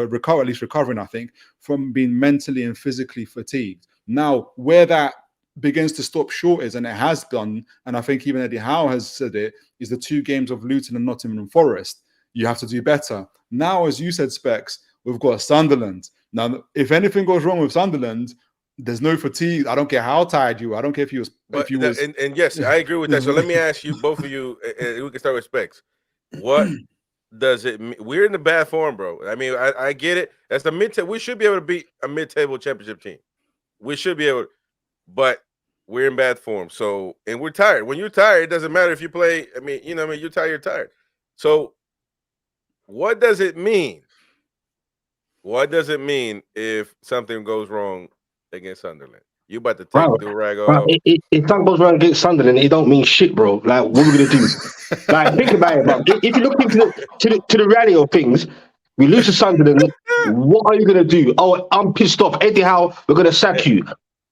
recovering, I think, from being mentally and physically fatigued. Now, where that begins to stop short is, and it has done, and I think even Eddie Howe has said it, is the 2 games of Luton and Nottingham Forest. You have to do better. Now, as you said, Specs, we've got Sunderland. Now, if anything goes wrong with Sunderland, there's no fatigue. I don't care how tired you are. I don't care if you was. And yes, I agree with that. So let me ask you, both of you, and we can start with Specs. What does it mean? We're in the bad form, bro. I mean, I get it. That's the mid-table. We should be able to beat a mid-table championship team. We should be able to, but we're in bad form. So, and we're tired. When you're tired, it doesn't matter if you play. I mean, you're tired, you're tired. So, what does it mean? What does it mean if something goes wrong against Sunderland? You about to take the rag off? If something goes wrong against Sunderland, it don't mean shit, bro. Like, what are we gonna do? Like, think about it, bro. If you look into the reality of things, we lose to Sunderland. What are you gonna do? Oh, I'm pissed off. Eddie Howe, we're gonna sack you.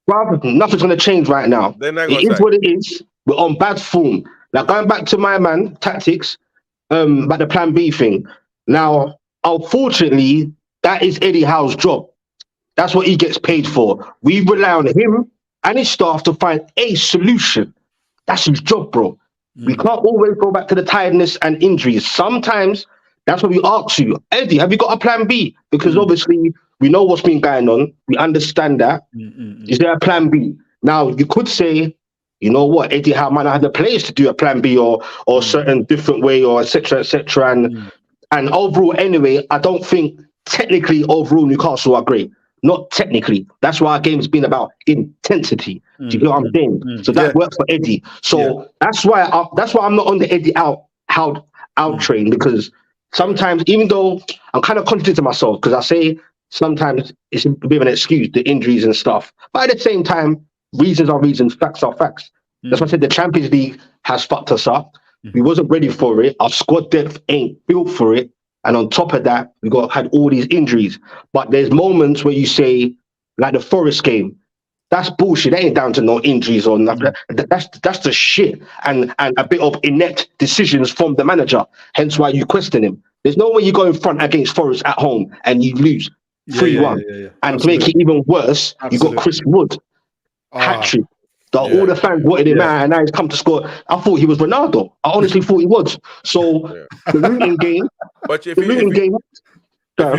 Bro, nothing's gonna change right now. It is what it is. We're on bad form. Like, going back to my man tactics, about the Plan B thing. Now, unfortunately, that is Eddie Howe's job. That's what he gets paid for. We rely on him and his staff to find a solution. That's his job, bro. We can't always go back to the tiredness and injuries. Sometimes that's what we ask you. Eddie, have you got a plan B? Because obviously we know what's been going on. We understand that. Is there a plan B? Now, you could say, you know what, Eddie Howe might not have the players to do a plan B or certain different way or et cetera, and overall, anyway, I don't think technically overall Newcastle are great. Not technically. That's why our game's been about intensity. Do you get what I'm saying? So that works for Eddie. So that's why I'm not on the Eddie out train, because sometimes, even though I'm kind of contradicting myself, because I say sometimes it's a bit of an excuse, the injuries and stuff. But at the same time, reasons are reasons, facts are facts. That's why I said the Champions League has fucked us up. We wasn't ready for it. Our squad depth ain't built for it. And on top of that, we had all these injuries. But there's moments where you say, like the Forest game, that's bullshit. That ain't down to no injuries or nothing. That's the shit. And a bit of inept decisions from the manager. Hence why you question him. There's no way you go in front against Forest at home and you lose 3-1. And to make it even worse, you got Chris Wood. Hat-trick. All the fans wanted him out, and now he's come to score. I thought he was Ronaldo. I honestly thought he was. So the Luton game, but if you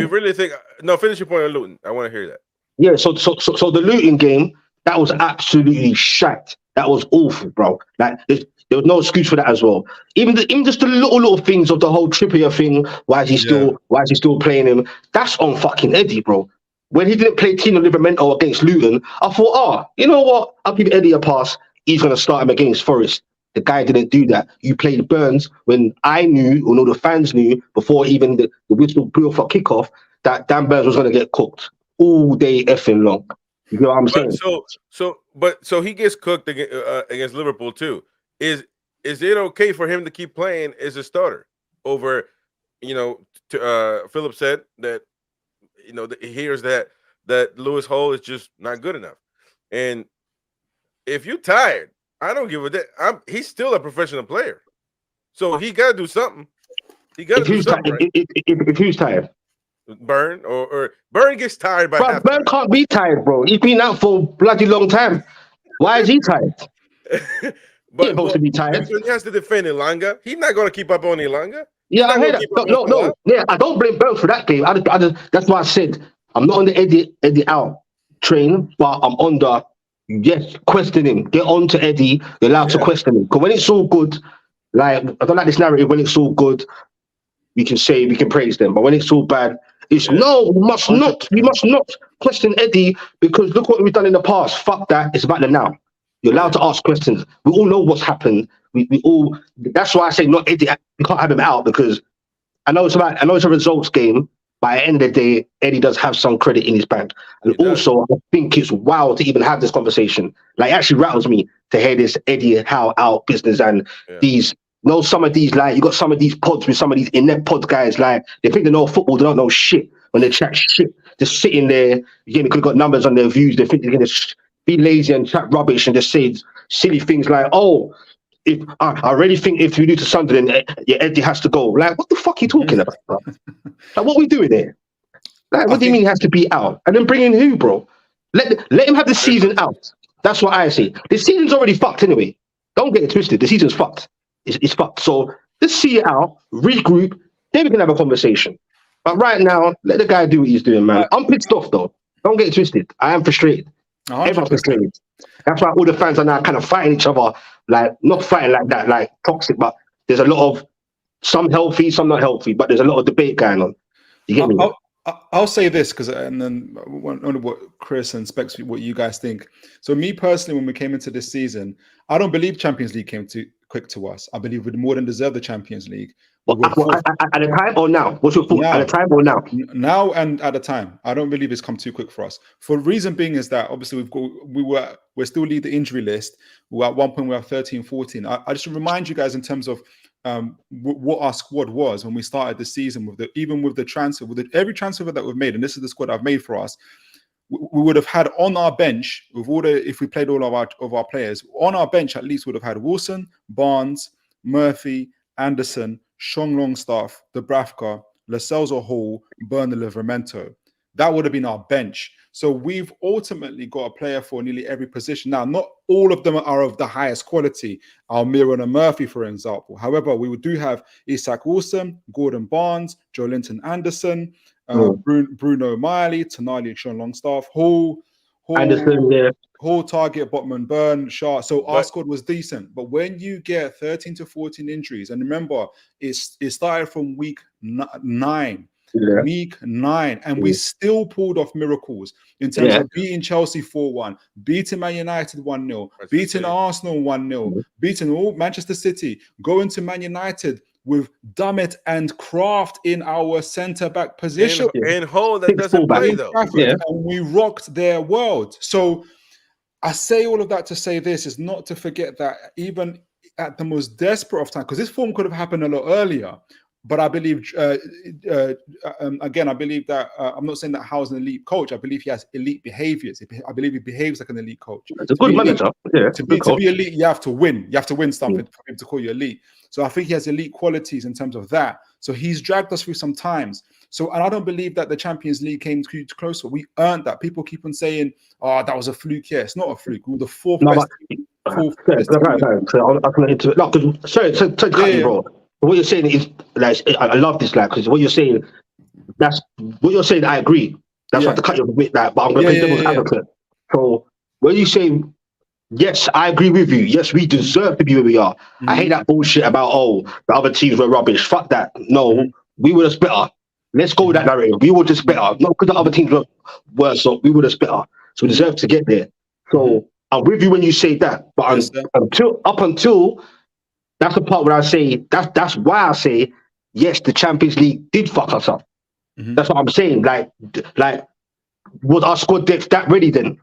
really think, no, finish your point on Luton. I want to hear that. Yeah. So the Luton game, that was absolutely shite. That was awful, bro. Like there was no excuse for that as well. Even just the little things of the whole Trippier thing. Why is he still playing him? That's on fucking Eddie, bro. When he didn't play Tino Livramento against Luton, I thought, you know what? I'll give Eddie a pass. He's going to start him against Forest. The guy didn't do that. You played Burns when I knew, or no, the fans knew, before even the whistle blew for kickoff, that Dan Burns was going to get cooked all day effing long. You know what I'm saying? So he gets cooked against Liverpool too. Is it okay for him to keep playing as a starter over, Philip said that, he hears that Lewis Hole is just not good enough. And if you're tired, I don't give a damn. He's still a professional player. So he got to do something. He got to do something. Right? If who's tired? Burn or Burn gets tired by half. Burn can't be tired, bro. He's been out for a bloody long time. Why is he tired? He's supposed to be tired. He has to defend Elanga. He's not going to keep up on Elanga. Yeah, I hear that. No. Yeah, I don't blame Burns for that game. That's why I said I'm not on the Eddie out train, but I'm on the question him. Get on to Eddie. You're allowed to question him. Because when it's all good, like I don't like this narrative. When it's all good, we can praise them. But when it's all bad, we must not question Eddie, because look what we've done in the past. Fuck that. It's about the now. You're allowed to ask questions. We all know what's happened. We all. That's why I say not Eddie. We can't have him out, because I know it's a results game. But at the end of the day, Eddie does have some credit in his bank. And also, I think it's wild to even have this conversation. Like, it actually rattles me to hear this Eddie Howe out business and some of these, like, you got some of these pods with some of these inept pod guys, like, they think they know football, they don't know shit when they chat shit. Just sitting there, they could have got numbers on their views. They think they're going to be lazy and chat rubbish and just say silly things like, if I really think if you do to Sunderland, Eddie has to go. Like, what the fuck are you talking about, bro? Like, what are we doing here? Like, what do you mean he has to be out? And then bring in who, bro? Let him have the season out. That's what I say. The season's already fucked anyway. Don't get it twisted. The season's fucked. It's fucked. So let's see it out, regroup, then we can have a conversation. But right now, let the guy do what he's doing, man. I'm pissed off though. Don't get it twisted. I am frustrated. 100%. Everyone's frustrated. That's why all the fans are now kind of fighting each other, like not fighting like that, like toxic, but there's a lot of some healthy, some not healthy, but there's a lot of debate going on. You get me? I'll say this because, and then I wonder what Chris and Specs, what you guys think. So me personally, when we came into this season, I don't believe Champions League came too quick to us. I believe we'd more than deserve the Champions League. At the time or now? What's your thought? At the time or now? Now and at the time. I don't believe it's come too quick for us. For the reason being is that obviously we're still lead the injury list. At one point we were 13, 14. I just remind you guys in terms of what our squad was when we started the season with the transfer, every transfer that we've made, and this is the squad I've made for us. We would have had on our bench with if we played all of our players on our bench, at least would have had Wilson, Barnes, Murphy, Anderson, Sean Longstaff, Dubravka, Lascelles or Hall, Bernal, Livramento. That would have been our bench. So we've ultimately got a player for nearly every position. Now, not all of them are of the highest quality. Almiron and Murphy, for example. However, we do have Isak Wilson, Gordon Barnes, Joelinton Anderson, Bruno Miley, Tonali, Sean Longstaff, Hall, Anderson, yeah. Hall, Target, Botman, Burn, Shaw. So our squad was decent. But when you get 13 to 14 injuries, and remember, it started from week 9. Yeah. Week 9, and we still pulled off miracles in terms of beating Chelsea 4-1, beating Man United 1-0, beating Arsenal 1-0, beating all Manchester City, going to Man United with Dummett and Kraft in our centre-back position. And Hall that doesn't play though. And we rocked their world. So I say all of that to say this is not to forget that even at the most desperate of time, because this form could have happened a lot earlier. But I believe, again, I believe that I'm not saying that Howe's an elite coach. I believe he has elite behaviors. I believe he behaves like an elite coach. It's a good manager. To be elite, you have to win. You have to win something for him to call you elite. So I think he has elite qualities in terms of that. So he's dragged us through some times. So, and I don't believe that the Champions League came too closer. We earned that. People keep on saying, "Oh, that was a fluke." Yeah, it's not a fluke. We were the fourth best. Sorry, bro. What you're saying is, like, I love this, like, because what you're saying, I agree. That's why I have to cut you a bit, like, but I'm going to play devil's advocate. So when you say, yes, I agree with you. Yes, we deserve to be where we are. I hate that bullshit about, the other teams were rubbish. Fuck that. No, we were just better. Let's go with that narrative. We were just better. Not because the other teams were worse, so we were just better. So we deserve to get there. So I'm with you when you say that. But until that's the part where I say that's why I say yes, the Champions League did fuck us up. That's what I'm saying. Like was our squad depth that ready then?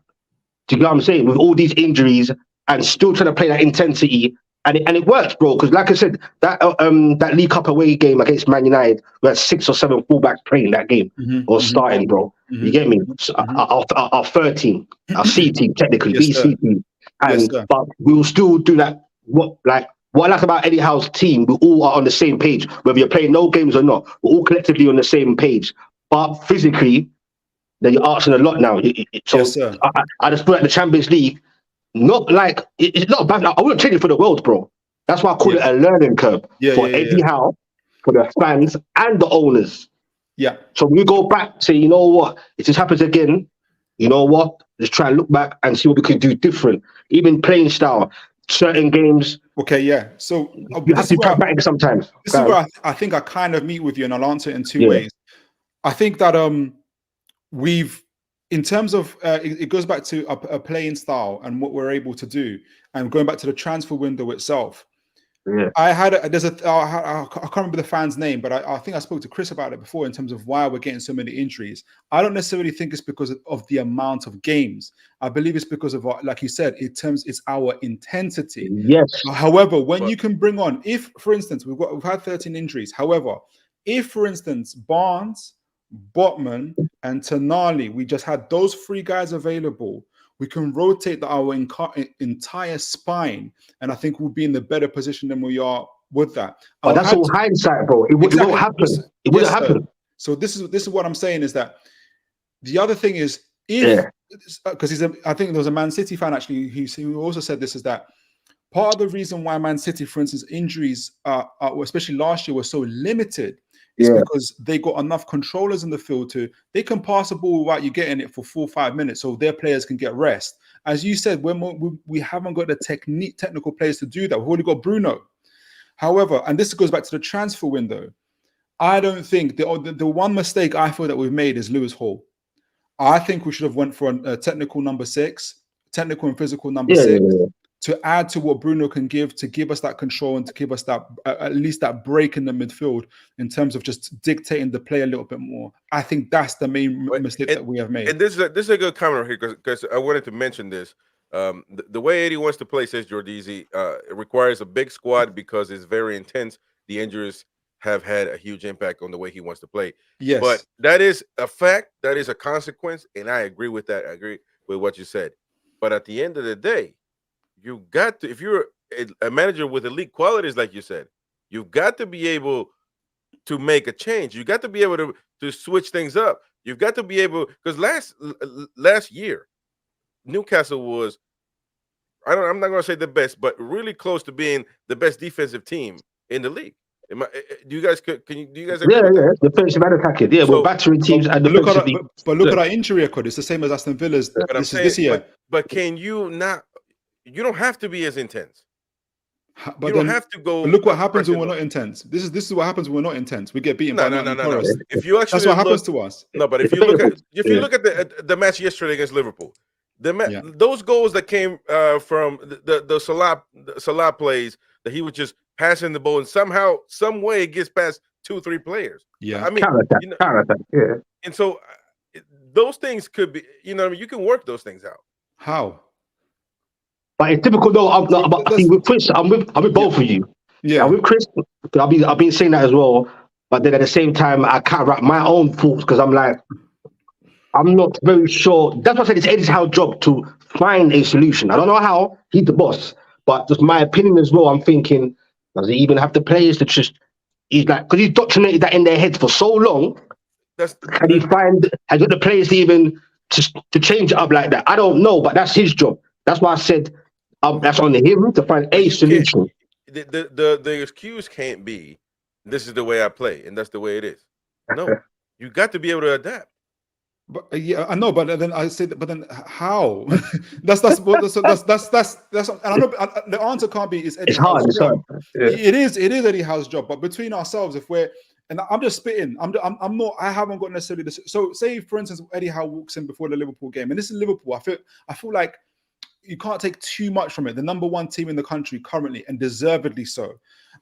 Do you get what I'm saying? With all these injuries and still trying to play that intensity, and it worked, bro. Because like I said, that League Cup away game against Man United, we had 6 or 7 fullbacks playing that game or starting, bro. You get me? So our third team, our C team, technically B C team, but we will still do that. What I like about Eddie Howe's team, we all are on the same page, whether you're playing no games or not. We're all collectively on the same page. But physically, then you're asking a lot now. So I just feel like the Champions League, it's not bad. I wouldn't change it for the world, bro. That's why I call it a learning curve for Eddie Howe, for the fans and the owners. Yeah. So when you go back, say, you know what, if this happens again, you know what, let's try and look back and see what we can do different. Even playing style. Certain games. Okay, yeah. So you have to be pragmatic sometimes. This is where I think I kind of meet with you, and I'll answer it in two ways. I think that we've, in terms of it goes back to a playing style and what we're able to do, and going back to the transfer window itself. Yeah. I can't remember the fan's name, but I think I spoke to Chris about it before in terms of why we're getting so many injuries. I don't necessarily think it's because of the amount of games. I believe it's because of, like you said, it's our intensity. Yes. However, when you can bring on, if, for instance, we've had 13 injuries. However, if, for instance, Barnes, Botman, and Tonali, we just had those 3 guys available, we can rotate our entire spine, and I think we'll be in the better position than we are with that. But that's all hindsight, bro. It won't happen. It wouldn't happen. So this is what I'm saying is that the other thing is, if because I think there was a Man City fan actually who also said this, is that part of the reason why Man City, for instance, injuries, especially last year, were so limited is because they got enough controllers in the field they can pass the ball without you getting it for 4 or 5 minutes, so their players can get rest. As you said, we haven't got the technical players to do that. We've only got Bruno. However, and this goes back to the transfer window, I don't think the one mistake I feel that we've made is Lewis Hall. I think we should have went for a technical number 6, technical and physical number 6. To add to what Bruno can give, to give us that control and to give us that at least that break in the midfield in terms of just dictating the play a little bit more. I think that's the main mistake that we have made. And this is a good comment here because I wanted to mention this. The way Eddie wants to play, says Jordizi, it requires a big squad because it's very intense. The injuries have had a huge impact on the way he wants to play. Yes. But that is a fact. That is a consequence. And I agree with that. I agree with what you said. But at the end of the day, you got to, if you're a manager with elite qualities, like you said, you've got to be able to make a change. You got to be able to switch things up. You've got to be able, because last year, Newcastle was, I'm not going to say the best, but really close to being the best defensive team in the league. Do you guys agree? Yeah, defensive and attacking. Yeah, we're battering teams and defensively. But look at our injury record. It's the same as Aston Villa's. This year. But can you not? You don't have to be as intense. But you don't have to go. Look what happens when we're not intense. This is what happens when we're not intense. We get beaten by Nottingham Forest. If you actually, that's what happens to us. No, but if you look at the match yesterday against Liverpool, those goals that came from the Salah plays, that he was just passing the ball and somehow, some way, it gets past 2-3 players. Yeah, I mean, counter-attack. Yeah, and so those things could be. You can work those things out. How? But it's typical though. I think with Chris, I'm with both of you. Yeah, with Chris, I've been saying that as well. But then at the same time, I can't wrap my own thoughts because I'm like, I'm not very sure. That's what I said. It's Eddie Howe's job to find a solution. I don't know how. He's the boss, but just my opinion as well. I'm thinking, does he even have the players to just? He's like, because he's doctrinated that in their heads for so long. Can he find? Has got the players to even to change it up like that? I don't know, but that's his job. That's why I said. That's on him to find a solution. The excuse can't be, this is the way I play, and that's the way it is. No, you got to be able to adapt. But yeah, I know. But then I say, but then how? that's. And I know the answer can't be. It's hard. It's hard. Yeah. It is Eddie Howe's job. But between ourselves, if we're and I'm just spitting. I'm not. I haven't got necessarily this. So say for instance, Eddie Howe walks in before the Liverpool game, and this is Liverpool. I feel like. You can't take too much from it. The number 1 team in the country currently, and deservedly so.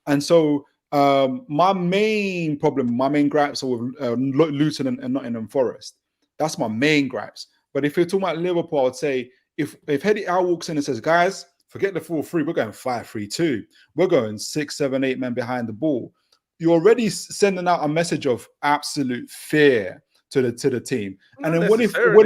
And so my main gripes are with Luton and Nottingham Forest. That's my main gripes. But if you're talking about Liverpool, I would say if Eddie Howe walks in and says, guys, forget the 4-3, we're going 5-3-2. We're going 6, 7, 8 men behind the ball. You're already sending out a message of absolute fear to the team. And then what if unless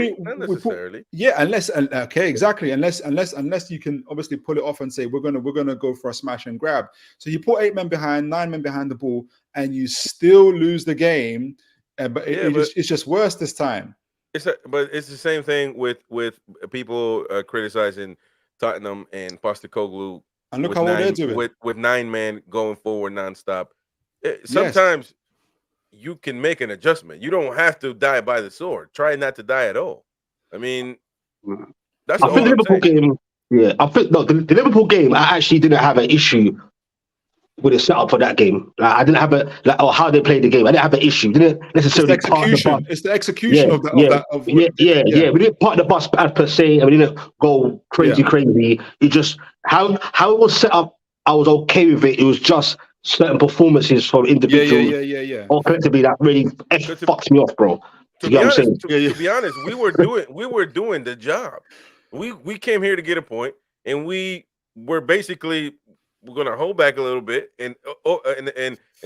you can obviously pull it off and say we're gonna go for a smash and grab. So you put 8 men behind, 9 men behind the ball, and you still lose the game. It's just worse this time. But it's the same thing with people criticizing Tottenham and Postecoglou. And look how they're doing with 9 men going forward nonstop. Sometimes. You can make an adjustment. You don't have to die by the sword. Try not to die at all. I mean, that's the Liverpool game. Yeah, I think the Liverpool game. I actually didn't have an issue with the setup for that game. I didn't have how they played the game. I didn't have an issue. Didn't necessarily it's the execution of that. Yeah. We didn't part the bus per se, and we didn't go crazy. It just how it was set up. I was okay with it. It was just. Certain performances from individuals or collectively that really fucks me off, bro. To be honest, we were doing the job. We came here to get a point, and we were basically going to hold back a little bit and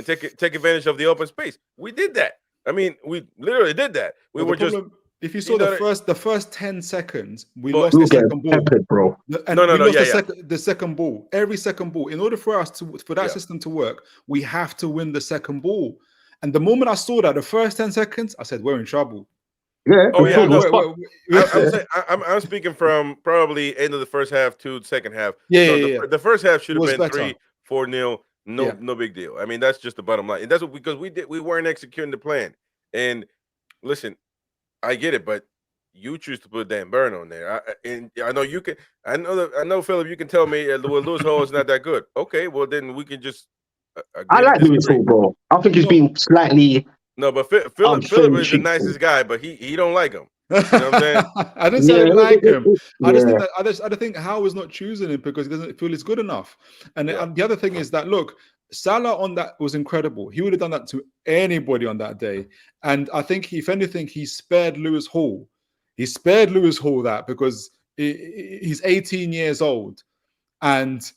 take advantage of the open space. We did that. I mean, we literally did that. We were just. If you saw the first 10 seconds, we lost the second ball, bro. The second ball, every second ball. In order for us for that system to work, we have to win the second ball. And the moment I saw that, the first 10 seconds, I said, we're in trouble. Yeah, Oh we yeah, thought no. was fucked. I'm speaking from probably end of the first half to second half. Yeah, So yeah, yeah. the first half should It have was been better. 3-4-0. Yeah. No big deal. I mean, that's just the bottom line. And that's what because we weren't executing the plan. And listen, I get it, but you choose to put Dan Burn on there. And I know you can. I know, Philip. You can tell me well, Lewis Hall is not that good. Okay, well then we can just I agree to like Lewis disagree. Hall, bro. I think he's No. been slightly No, but Philip fairly is the cheap. nicest guy, but he don't like him. You know what I'm saying? I didn't say I Yeah, didn't like him. I just yeah, think that I just think Howe is not choosing him because he doesn't feel he's good enough. And Yeah. the other thing is that look, Salah on that was incredible. He would have done that to anybody on that day. And I think if anything, he spared Lewis Hall. He spared Lewis Hall that because he's 18 years old, and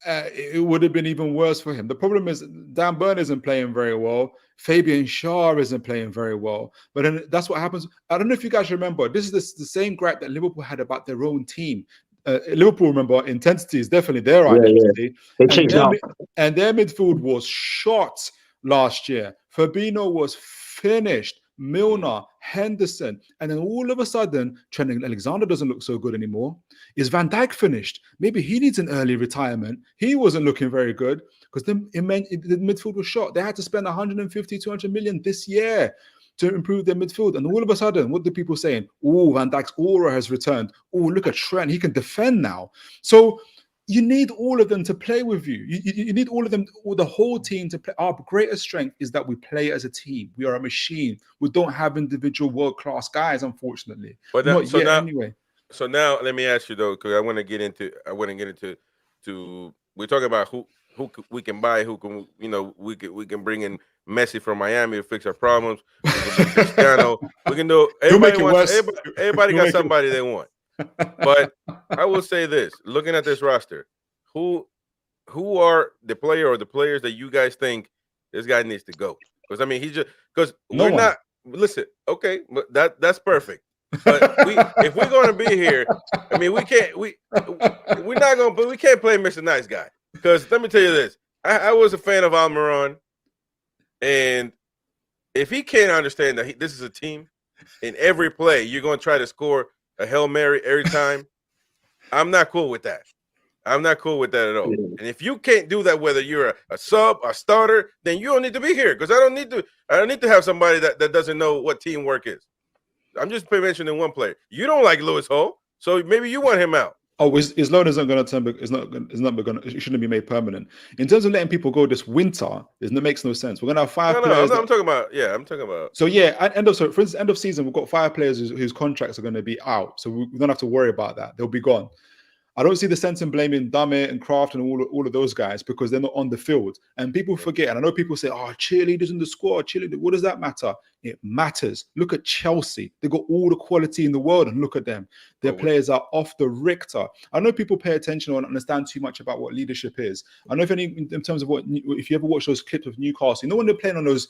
it would have been even worse for him. The problem is Dan Burn isn't playing very well. Fabian Schär isn't playing very well. But then that's what happens. I don't know if you guys remember. This is the same gripe that Liverpool had about their own team. Liverpool, remember, intensity is definitely their yeah. identity. They And changed their, up. and their midfield was shot last year. Fabinho was finished. Milner, Henderson, and then all of a sudden, Trent Alexander doesn't look so good anymore. Is Van Dijk finished? Maybe he needs an early retirement. He wasn't looking very good because the midfield was shot. They had to spend 150, 200 million this year to improve their midfield. And all of a sudden, what the people saying? Oh, Van Dijk's aura has returned. Oh, look at Trent. He can defend now. So you need all of them to play with you. You need all of them, or the whole team to play. Our greatest strength is that we play as a team. We are a machine. We don't have individual world-class guys, unfortunately. But Not yet, anyway. So now let me ask you though, because I want to get into we're talking about who we can buy, who can we can bring in Messi from Miami to fix our problems. We can bring Cristiano. We can do. Everybody got somebody they want. But I will say this: looking at this roster, who are the player or the players that you guys think this guy needs to go? Because I mean, we're not. Listen, okay, but that's perfect. But if we're going to be here, I mean, we can't play Mr. Nice Guy. Because let me tell you this: I was a fan of Almiron, and if he can't understand that this is a team, in every play you're going to try to score a Hail Mary every time, I'm not cool with that. I'm not cool with that at all. And if you can't do that, whether you're a sub, a starter, then you don't need to be here because I don't need to have somebody that doesn't know what teamwork is. I'm just mentioning one player. You don't like Lewis Hall, so maybe you want him out. Oh, his loan isn't going to turn. It shouldn't be made permanent. In terms of letting people go this winter, it makes no sense. We're going to have five players. I'm talking about. So yeah, for instance, end of season, we've got 5 players whose contracts are going to be out, so we don't have to worry about that. They'll be gone. I don't see the sense in blaming Dummett and Kraft and all of those guys because they're not on the field. And people forget, and I know people say, oh, cheerleaders in the squad, cheerleaders. What does that matter? It matters. Look at Chelsea. They've got all the quality in the world, and look at them. Their players are off the Richter. I know people pay attention or understand too much about what leadership is. I know in terms of if you ever watch those clips of Newcastle, when they're playing on those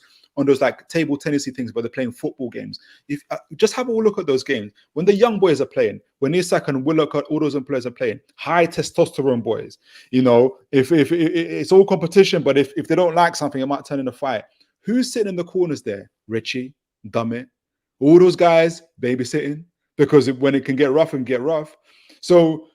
like table tennisy things, but they're playing football games. If just have a look at those games when the young boys are playing, when Isak and Willock, all those players are playing, high testosterone boys. If it's all competition, but if they don't like something, it might turn into a fight. Who's sitting in the corners there? Richie, Dummett, all those guys babysitting because when it can get rough and get rough. So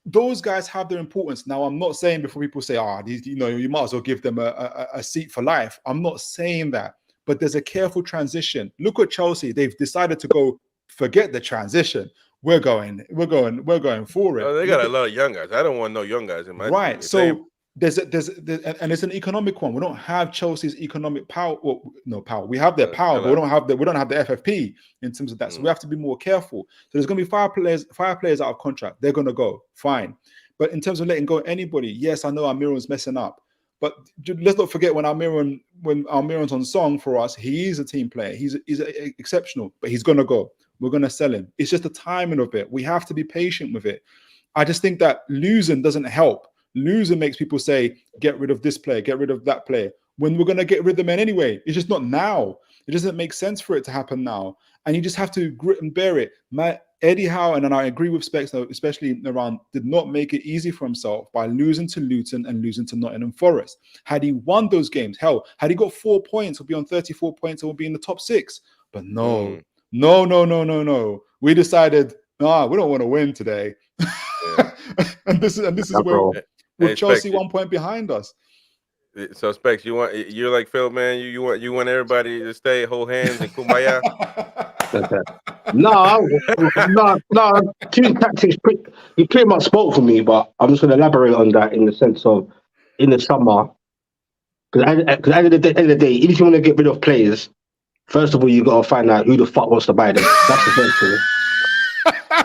those guys have their importance. Now, I'm not saying before people say, you might as well give them a seat for life. I'm not saying that, but there's a careful transition. Look at Chelsea. They've decided to go, forget the transition. We're going for it. Oh, they got a lot of young guys. I don't want no young guys in my team. Right. So there's and it's an economic one. We don't have Chelsea's economic power. Well, no power. We have their power, but we don't have the FFP in terms of that. So we have to be more careful. So there's going to be 5 players out of contract. They're going to go fine. But in terms of letting go anybody, yes, I know Almiron's messing up. But let's not forget when Almiron's on song for us, he is a team player. He's exceptional, but he's going to go. We're going to sell him. It's just the timing of it. We have to be patient with it. I just think that losing doesn't help. Losing makes people say, get rid of this player, get rid of that player. When we're going to get rid of them anyway. It's just not now. It doesn't make sense for it to happen now. And you just have to grit and bear it. Eddie Howe, and I agree with Specs, especially around, did not make it easy for himself by losing to Luton and losing to Nottingham Forest. Had he won those games, hell, had he got 4 points, he'll be on 34 points and will be in the top 6. But no, No. We decided, nah, we don't want to win today. Yeah. and this is where bro. with Chelsea Specs, 1 point behind us. so Specs, you're like Phil, man. You want everybody to stay, hold hands, and kumbaya. No. Two tactics. You pretty much spoke for me, but I'm just going to elaborate on that in the sense of in the summer. Because at the end of the day, if you want to get rid of players, first of all, you got to find out who the fuck wants to buy them. That's the first thing.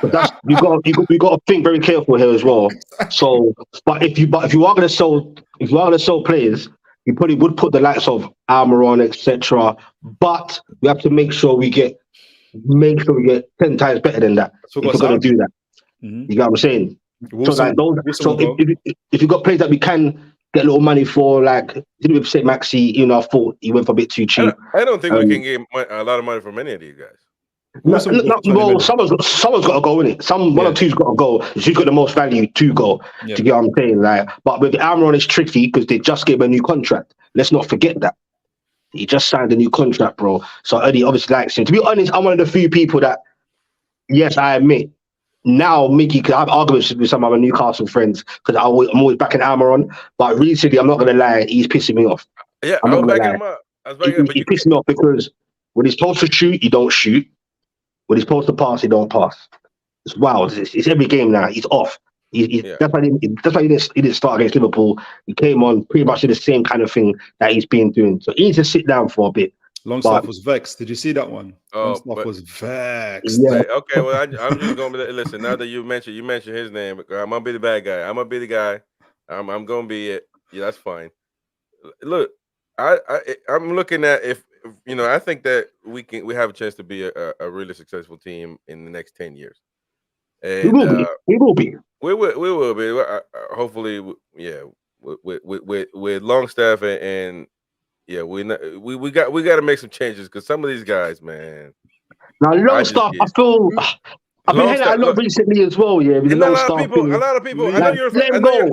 But that's you got to think very careful here as well. So, but if you are going to sell players, you probably would put the likes of Almiron, etc. But we have to make sure we get 10 times better than that So if we're going to do that. Mm-hmm. You get what I'm saying? Wilson, so like those, Wilson so if you've got players that we can get a little money for, like didn't we say Maxi? You know, I thought he went for a bit too cheap. I don't think we can get a lot of money from any of these guys. Well, someone's got to go in it. One or two's got to go. Who's got the most value to go? Yeah. To get what I'm saying, like, but with Almiron, it's tricky because they just gave him a new contract. Let's not forget that he just signed a new contract, bro. So Eddie obviously likes him. To be honest, I'm one of the few people that, yes, I admit. Now, Mickey, because I have arguments with some of my Newcastle friends because I'm always backing Almiron, but recently, I'm not gonna lie, he's pissing me off. Yeah, I'm not gonna lie. him up. He's pissing me off because when he's supposed to shoot, he don't shoot. When he's supposed to pass, he don't pass. It's wild. It's every game now. He's off. That's why he didn't start against Liverpool. He came on pretty much in the same kind of thing that he's been doing. So he needs to sit down for a bit. Longstaff was vexed. Did you see that one? Longstaff was vexed. Yeah. Okay, well, I'm just gonna listen. Now that you mentioned his name, I'm gonna be the bad guy. I'm gonna be the guy. I'm gonna be it. Yeah, that's fine. Look, I'm looking at if I think that we have a chance to be a really successful team in the next 10 years. And we will be. We will be. Hopefully, yeah. With Longstaff and yeah, we got to make some changes because some of these guys, man. Now Longstaff, I feel I've been hearing that a lot recently as well. Yeah, with a lot of people. I know you're. Let him go.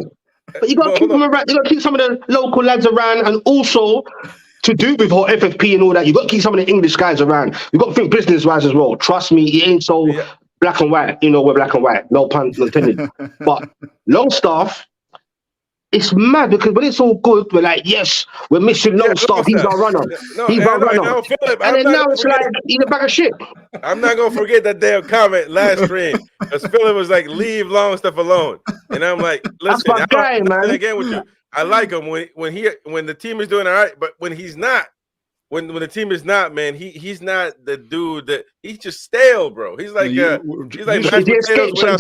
But you got to keep them around. You got to keep some of the local lads around, and also to do with whole FFP and all that, you got to keep some of the English guys around. You got to think business-wise as well. Trust me, it ain't so black and white. We're black and white. No pun intended. But Longstaff, it's mad because when it's all good, we're like, yes, we're missing Longstaff. He's our runner. He's our runner. And then now it's like he's a bag of shit. I'm not gonna forget that damn comment last stream because Philip was like, "Leave Longstaff alone," and I'm like, "Listen, that's my guy, man." Again with you, I like him when the team is doing all right, but when he's not, when the team is not, man, he's not the dude that he's just stale, bro. He's like he's like mashed potatoes without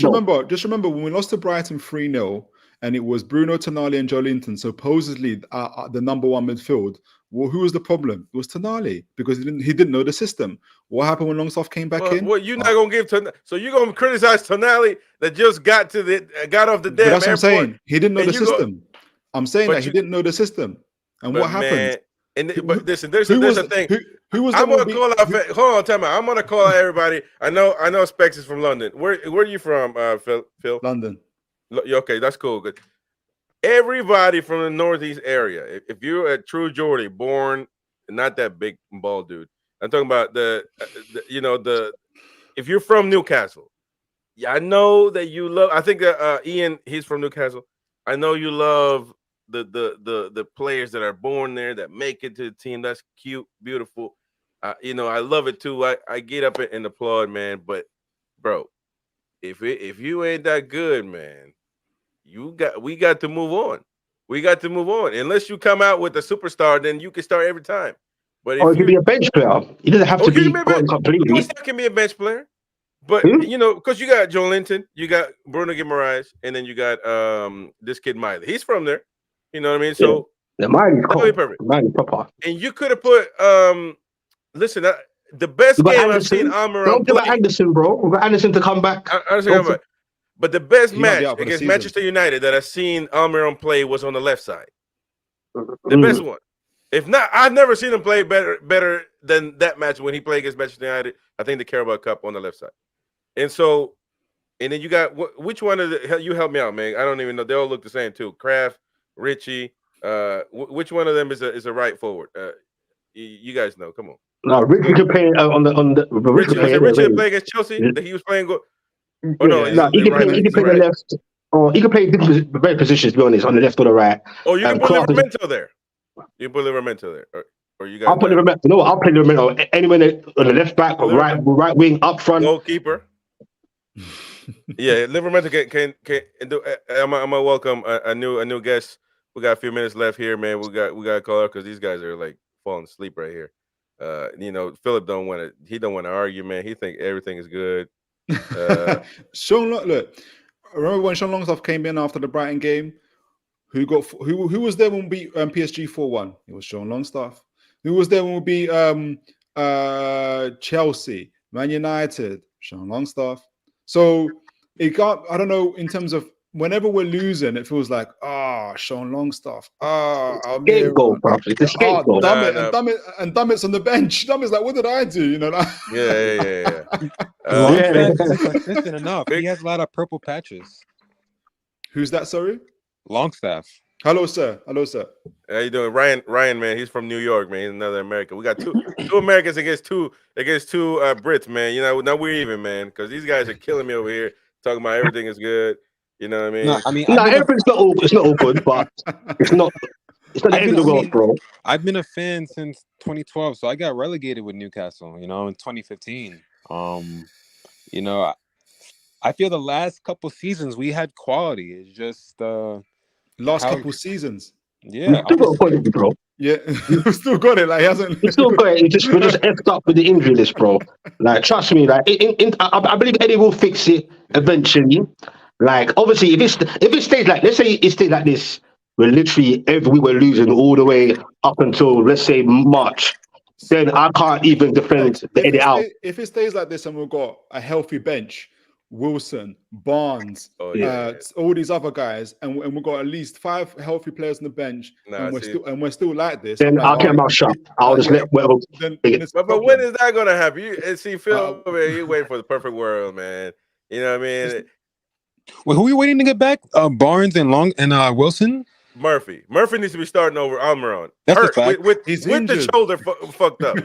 salt. Just remember when we lost to Brighton 3-0 and it was Bruno Tonali and Joelinton, supposedly the number one midfield. Well, who was the problem? It was Tonali because he didn't know the system. What happened when Longstaff came back in? Well, you're not gonna give so you're gonna criticize Tonali that just got off the damn that's airport. What I'm saying. He didn't know the system. I'm saying that he didn't know the system. And what happened? But listen, there's a thing. Who was? I'm gonna call out. Hold on, time out. I'm gonna call out everybody. I know. Specs is from London. Where are you from, Phil? London. Okay, that's cool. Good. Everybody from the Northeast area. If you're a true Geordie, born not that big bald dude. I'm talking about the if you're from Newcastle. Yeah, I know that you love. I think that Ian, he's from Newcastle. I know you love the players that are born there that make it to the team. That's cute, beautiful. I love it too. I get up and applaud, man. But bro, if you ain't that good, man, we got to move on. We got to move on. Unless you come out with a superstar, then you can start every time. But it could be a bench player. He doesn't have to be gone completely. He can be a bench player. But because you got Joelinton, you got Bruno Guimaraes, and then you got this kid Miley. He's from there. You know what I mean? So Miley's perfect. Miley's proper. And you could have put listen, the best game I've seen Almiron. Don't give Anderson, bro. We've got Anderson to come back. But the best match against Manchester United that I've seen Almiron play was on the left side. The best one. If not, I've never seen him play better than that match when he played against Manchester United. I think the Carabao Cup on the left side. And then you got which one of you help me out, man? I don't even know. They all look the same too. Kraft, Richie. Which one of them is a right forward? You guys know. Come on. No, Richard can play on the Richard, was it anyway. Richard play against Chelsea that he was playing? Oh no, No, he can play. He can play the left, or he can play different very positions. To be honest, on the left or the right. Oh, you can put Livramento there. You can put Livramento there, or you got. I'll put Livramento. No, I'll play Livramento anywhere on the left back, or right wing, up front. Goalkeeper. Yeah, Livramento can do. I'm gonna welcome a new guest. We got a few minutes left here, man. We got to call out because these guys are like falling asleep right here. Philip don't want to. He don't want to argue, man. He think everything is good. Sean, look. Remember when Sean Longstaff came in after the Brighton game? Who was there when we beat PSG 4-1? It was Sean Longstaff. Who was there when we beat Chelsea, Man United? Sean Longstaff. So it got. I don't know in terms of. Whenever we're losing, it feels like, Sean Longstaff. Scapegoat, bro. It's a scapegoat. Dummett's on the bench. Dummett's like, what did I do? You know, like... Yeah. Longstaff isn't consistent enough. He has a lot of purple patches. Who's that, sorry? Longstaff. Hello, sir. How you doing? Ryan, man, he's from New York, man. He's another American. We got two Americans against two Brits, man. You know, now we're even, man, because these guys are killing me over here, talking about everything is good. You know what I mean? Everything's not all. It's not all good, but it's not the end of the world, bro. I've been a fan since 2012, so I got relegated with Newcastle. In 2015. I feel the last couple seasons we had quality. It's just couple seasons. Yeah, still got quality, bro. Yeah, still got it. Like he hasn't. He still got it. We're just effed up with the injury list, bro. Like, trust me. Like, I believe Eddie will fix it eventually. Like, obviously, if it stays like, let's say it stays like this, we're literally every week we're losing all the way up until, let's say, March. Then I can't even defend the Eddie out. If it stays like this and we've got a healthy bench, Wilson, Barnes, all these other guys, and we've got at least 5 healthy players on the bench, and we're still like this. Then I'll get my shot. I'll just let whatever. But when is that gonna happen? Phil, man, you waiting for the perfect world, man. You know what I mean? Well, who are we waiting to get back? Barnes and Wilson? Murphy needs to be starting over Almiron. That's hurt a fact. with the shoulder fucked up.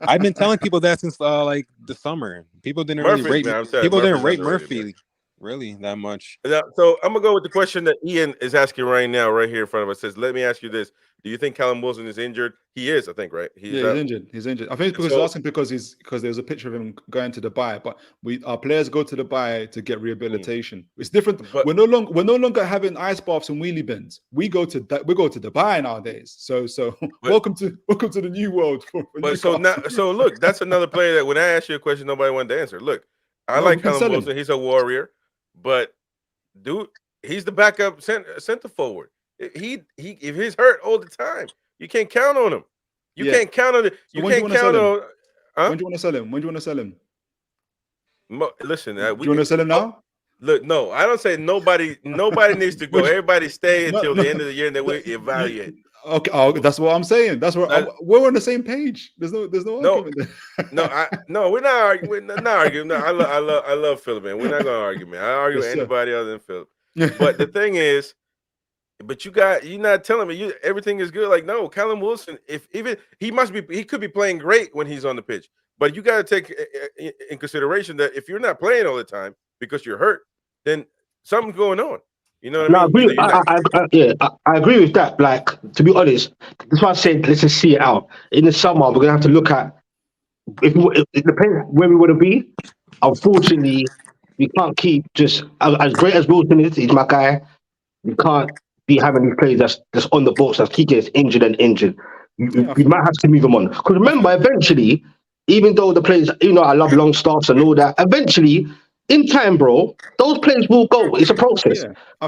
I've been telling people that since like the summer. People didn't rate Murphy really that much. Yeah, so I'm gonna go with the question that Ian is asking right now, right here in front of us. Says, let me ask you this: do you think Callum Wilson is injured? He is, I think, right? He's injured. He's injured. I think because he's asking because there's a picture of him going to Dubai, but our players go to Dubai to get rehabilitation. It's different. But we're no longer having ice baths and wheelie bins. We go to Dubai nowadays. So welcome to the new world. So look, that's another player that when I ask you a question, nobody wanted to answer. Look, I like Callum Wilson. He's a warrior. But dude, he's the backup center forward. He if he's hurt all the time, you can't count on him. You can't count on it. You can't count on. When do you want to sell him? When do you want to sell him? Listen, do you want to sell him now? Look, no, I don't say nobody needs to go. Everybody stay until the end of the year, and then we evaluate. Okay, that's what I'm saying. That's what we're on the same page. There's no argument there. We're not arguing. We're not arguing. No, I love Philip, man. We're not gonna argue, man. I argue with anybody other than Philip. But the thing is, you're not telling me everything is good. Like, no, Callum Wilson, he could be playing great when he's on the pitch. But you got to take in consideration that if you're not playing all the time because you're hurt, then something's going on. You know what I mean? I agree with that. Like, to be honest, that's why I said let's just see it out. In the summer, we're gonna have to look at it depends where we want to be. Unfortunately, we can't keep just as great as Wilson is. He's my guy. We can't be having these players that's on the books that keep getting injured and injured. We might have to move them on. Because remember, eventually, even though the players, I love Longstaffs and all that. Eventually, in time, bro, those players will go. It's a process.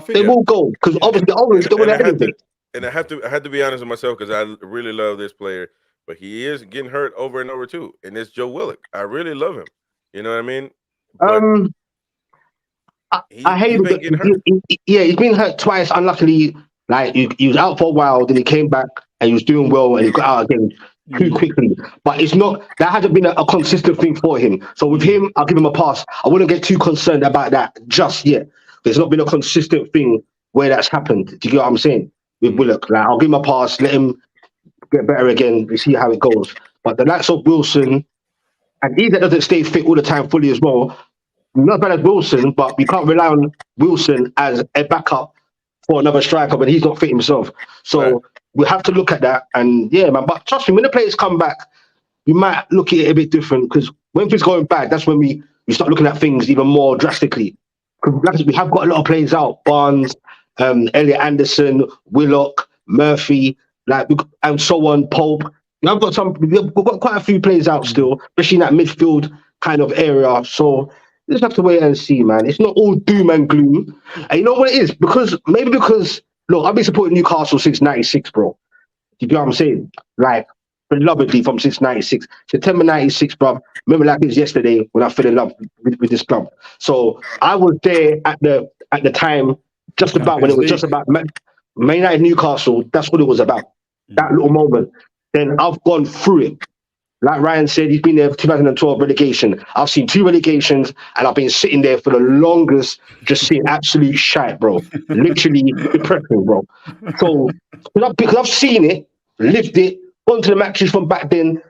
They will go because obviously the owners don't want anything. And I had to be honest with myself because I really love this player, but he is getting hurt over and over too. And it's Joe Willock. I really love him. You know what I mean? I hate him. He's been hurt twice. Unluckily, like he was out for a while, then he came back and he was doing well, and he got out again too quickly. But it's not that hasn't been a consistent thing for him. So with him, I'll give him a pass. I wouldn't get too concerned about that just yet. There's not been a consistent thing where that's happened. Do you get what I'm saying? With Willock, like I'll give him a pass, let him get better again. We see how it goes. But the likes of Wilson, and he that doesn't stay fit all the time fully as well, not as bad as Wilson, but you can't rely on Wilson as a backup for another striker when he's not fit himself. So we have to look at that. And yeah, man, but trust me, when the players come back, we might look at it a bit different, because when things going bad, that's when we start looking at things even more drastically. Because we have got a lot of players out: Barnes, Elliot Anderson, Willock, Murphy, and so on. Pope. We've got quite a few players out still, especially in that midfield kind of area. So we just have to wait and see, man. It's not all doom and gloom. And you know what it is? Because look, I've been supporting Newcastle since '96, bro. You know what I'm saying? Like, belovedly from since '96, September '96, bro. Remember like it was yesterday when I fell in love with this club. So I was there at the time, just about when it was just about Man United Newcastle. That's what it was about. That little moment. Then I've gone through it. Like Ryan said, he's been there for 2012 relegation. I've seen 2 relegations, and I've been sitting there for the longest, just seeing absolute shite, bro. Literally depressing, bro. So because I've seen it, lived it, gone to the matches from back then.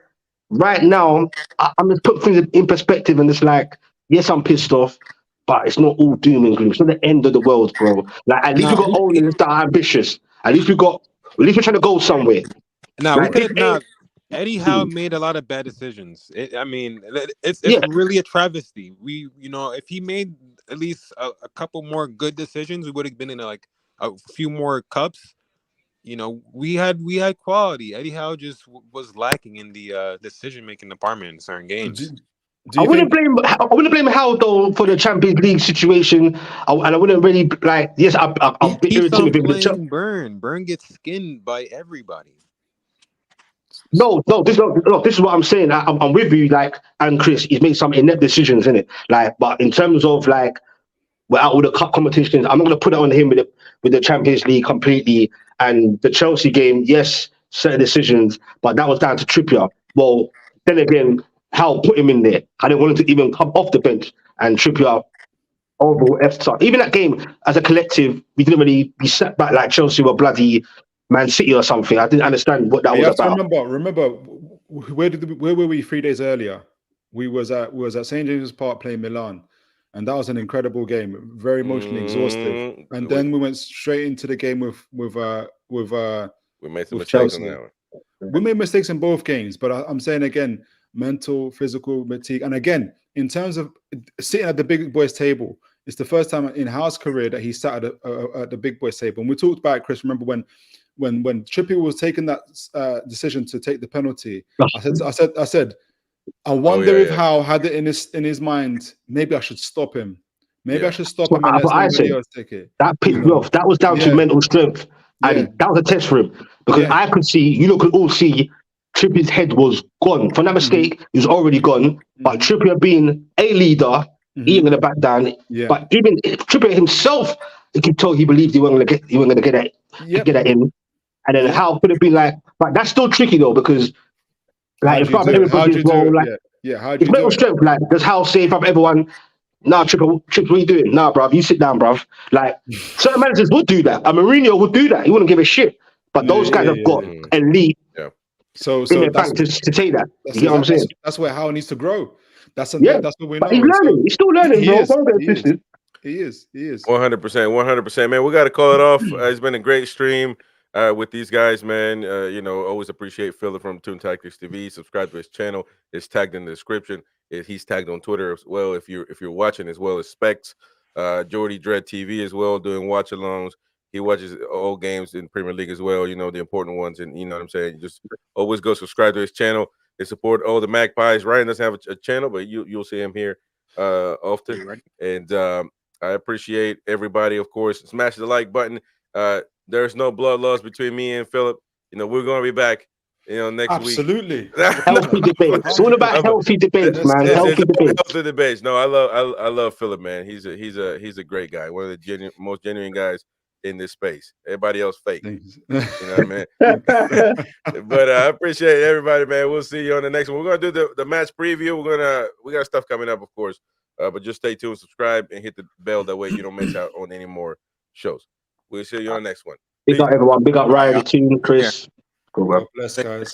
Right now, I'm just putting things in perspective, and it's like, yes, I'm pissed off, but it's not all doom and gloom. It's not the end of the world, bro. Like, at least we got owners that are ambitious. At least we're trying to go somewhere. Eddie Howe made a lot of bad decisions. It's really a travesty. If he made at least a couple more good decisions, we would have been in a few more cups. We had quality. Eddie Howe just was lacking in the decision-making department in certain games. I wouldn't blame Howe though for the Champions League situation, and I wouldn't really Yes, I'll be irritated with him. Burn gets skinned by everybody. No, this is what I'm saying. I'm with you, and Chris, he's made some inept decisions, innit? But in terms of we're out with the cup competitions, I'm not gonna put it on him with the Champions League completely. And the Chelsea game, yes, certain decisions, but that was down to Trippier. Well, then again, Howe put him in there. I didn't want him to even come off the bench, and Trippier overall effed up. Even that game, as a collective, we didn't really be set back like Chelsea were bloody Man City or something. I didn't understand what that was about. Remember, where were we 3 days earlier? We was at St. James's Park playing Milan, and that was an incredible game, very emotionally exhaustive. And then we went straight into the game with we made some mistakes Chelsea. on that one. We made mistakes in both games, but I'm saying again, mental, physical fatigue, and again, in terms of sitting at the big boys table, it's the first time in Howe's career that he sat at the big boys table. And we talked about it, Chris. Remember when Trippier was taking that decision to take the penalty? I said, I wonder if Howe had it in his mind. Maybe I should stop him. Maybe I should stop him and let somebody else take it. That pissed me off. That was down to mental strength, and that was a test for him, because I could see, you could all see, Trippier's head was gone from that mistake. He was already gone. But Trippier being a leader, he ain't gonna back down. But even Trippier himself, you could tell he believed he wasn't gonna get that in. And then Howe could have been but that's still tricky though, because in front of everybody as well, it's mental strength. Does Howe say in front of everyone, nah, Trips, what are you doing? Nah, bruv, you sit down, bruv. Certain managers would do that. Mourinho would do that. He wouldn't give a shit. But those guys have got elite so in their back to take that. You know what I'm saying? That's where Howe needs to grow. That's what we know. But he's learning. He's still learning, bro. He is. 100%, man. We got to call it off. It's been a great stream with these guys, man. Always appreciate Philip from Toon Tactics TV. Subscribe to his channel. It's tagged in the description. He's tagged on Twitter as well. If you're watching, as well as Specs, Jordy Dread TV as well, doing watch alongs. He watches all games in Premier League as well. The important ones, and you know what I'm saying. Just always go subscribe to his channel and support all the Magpies. Ryan doesn't have a channel, but you'll see him here often. And I appreciate everybody, of course. Smash the like button. There's no blood loss between me and Philip. We're going to be back, next week. Absolutely. Healthy debate. It's all about healthy debates, man. Healthy debates. No, I love Philip, man. He's a great guy. One of the most genuine guys in this space. Everybody else fake. You know what I mean? But I appreciate everybody, man. We'll see you on the next one. We're gonna do the match preview. We got stuff coming up, of course. But just stay tuned, subscribe, and hit the bell. That way you don't miss out on any more shows. We'll see you on the next one. Big up everyone. Big up Ryan, the team, Chris. God bless, guys.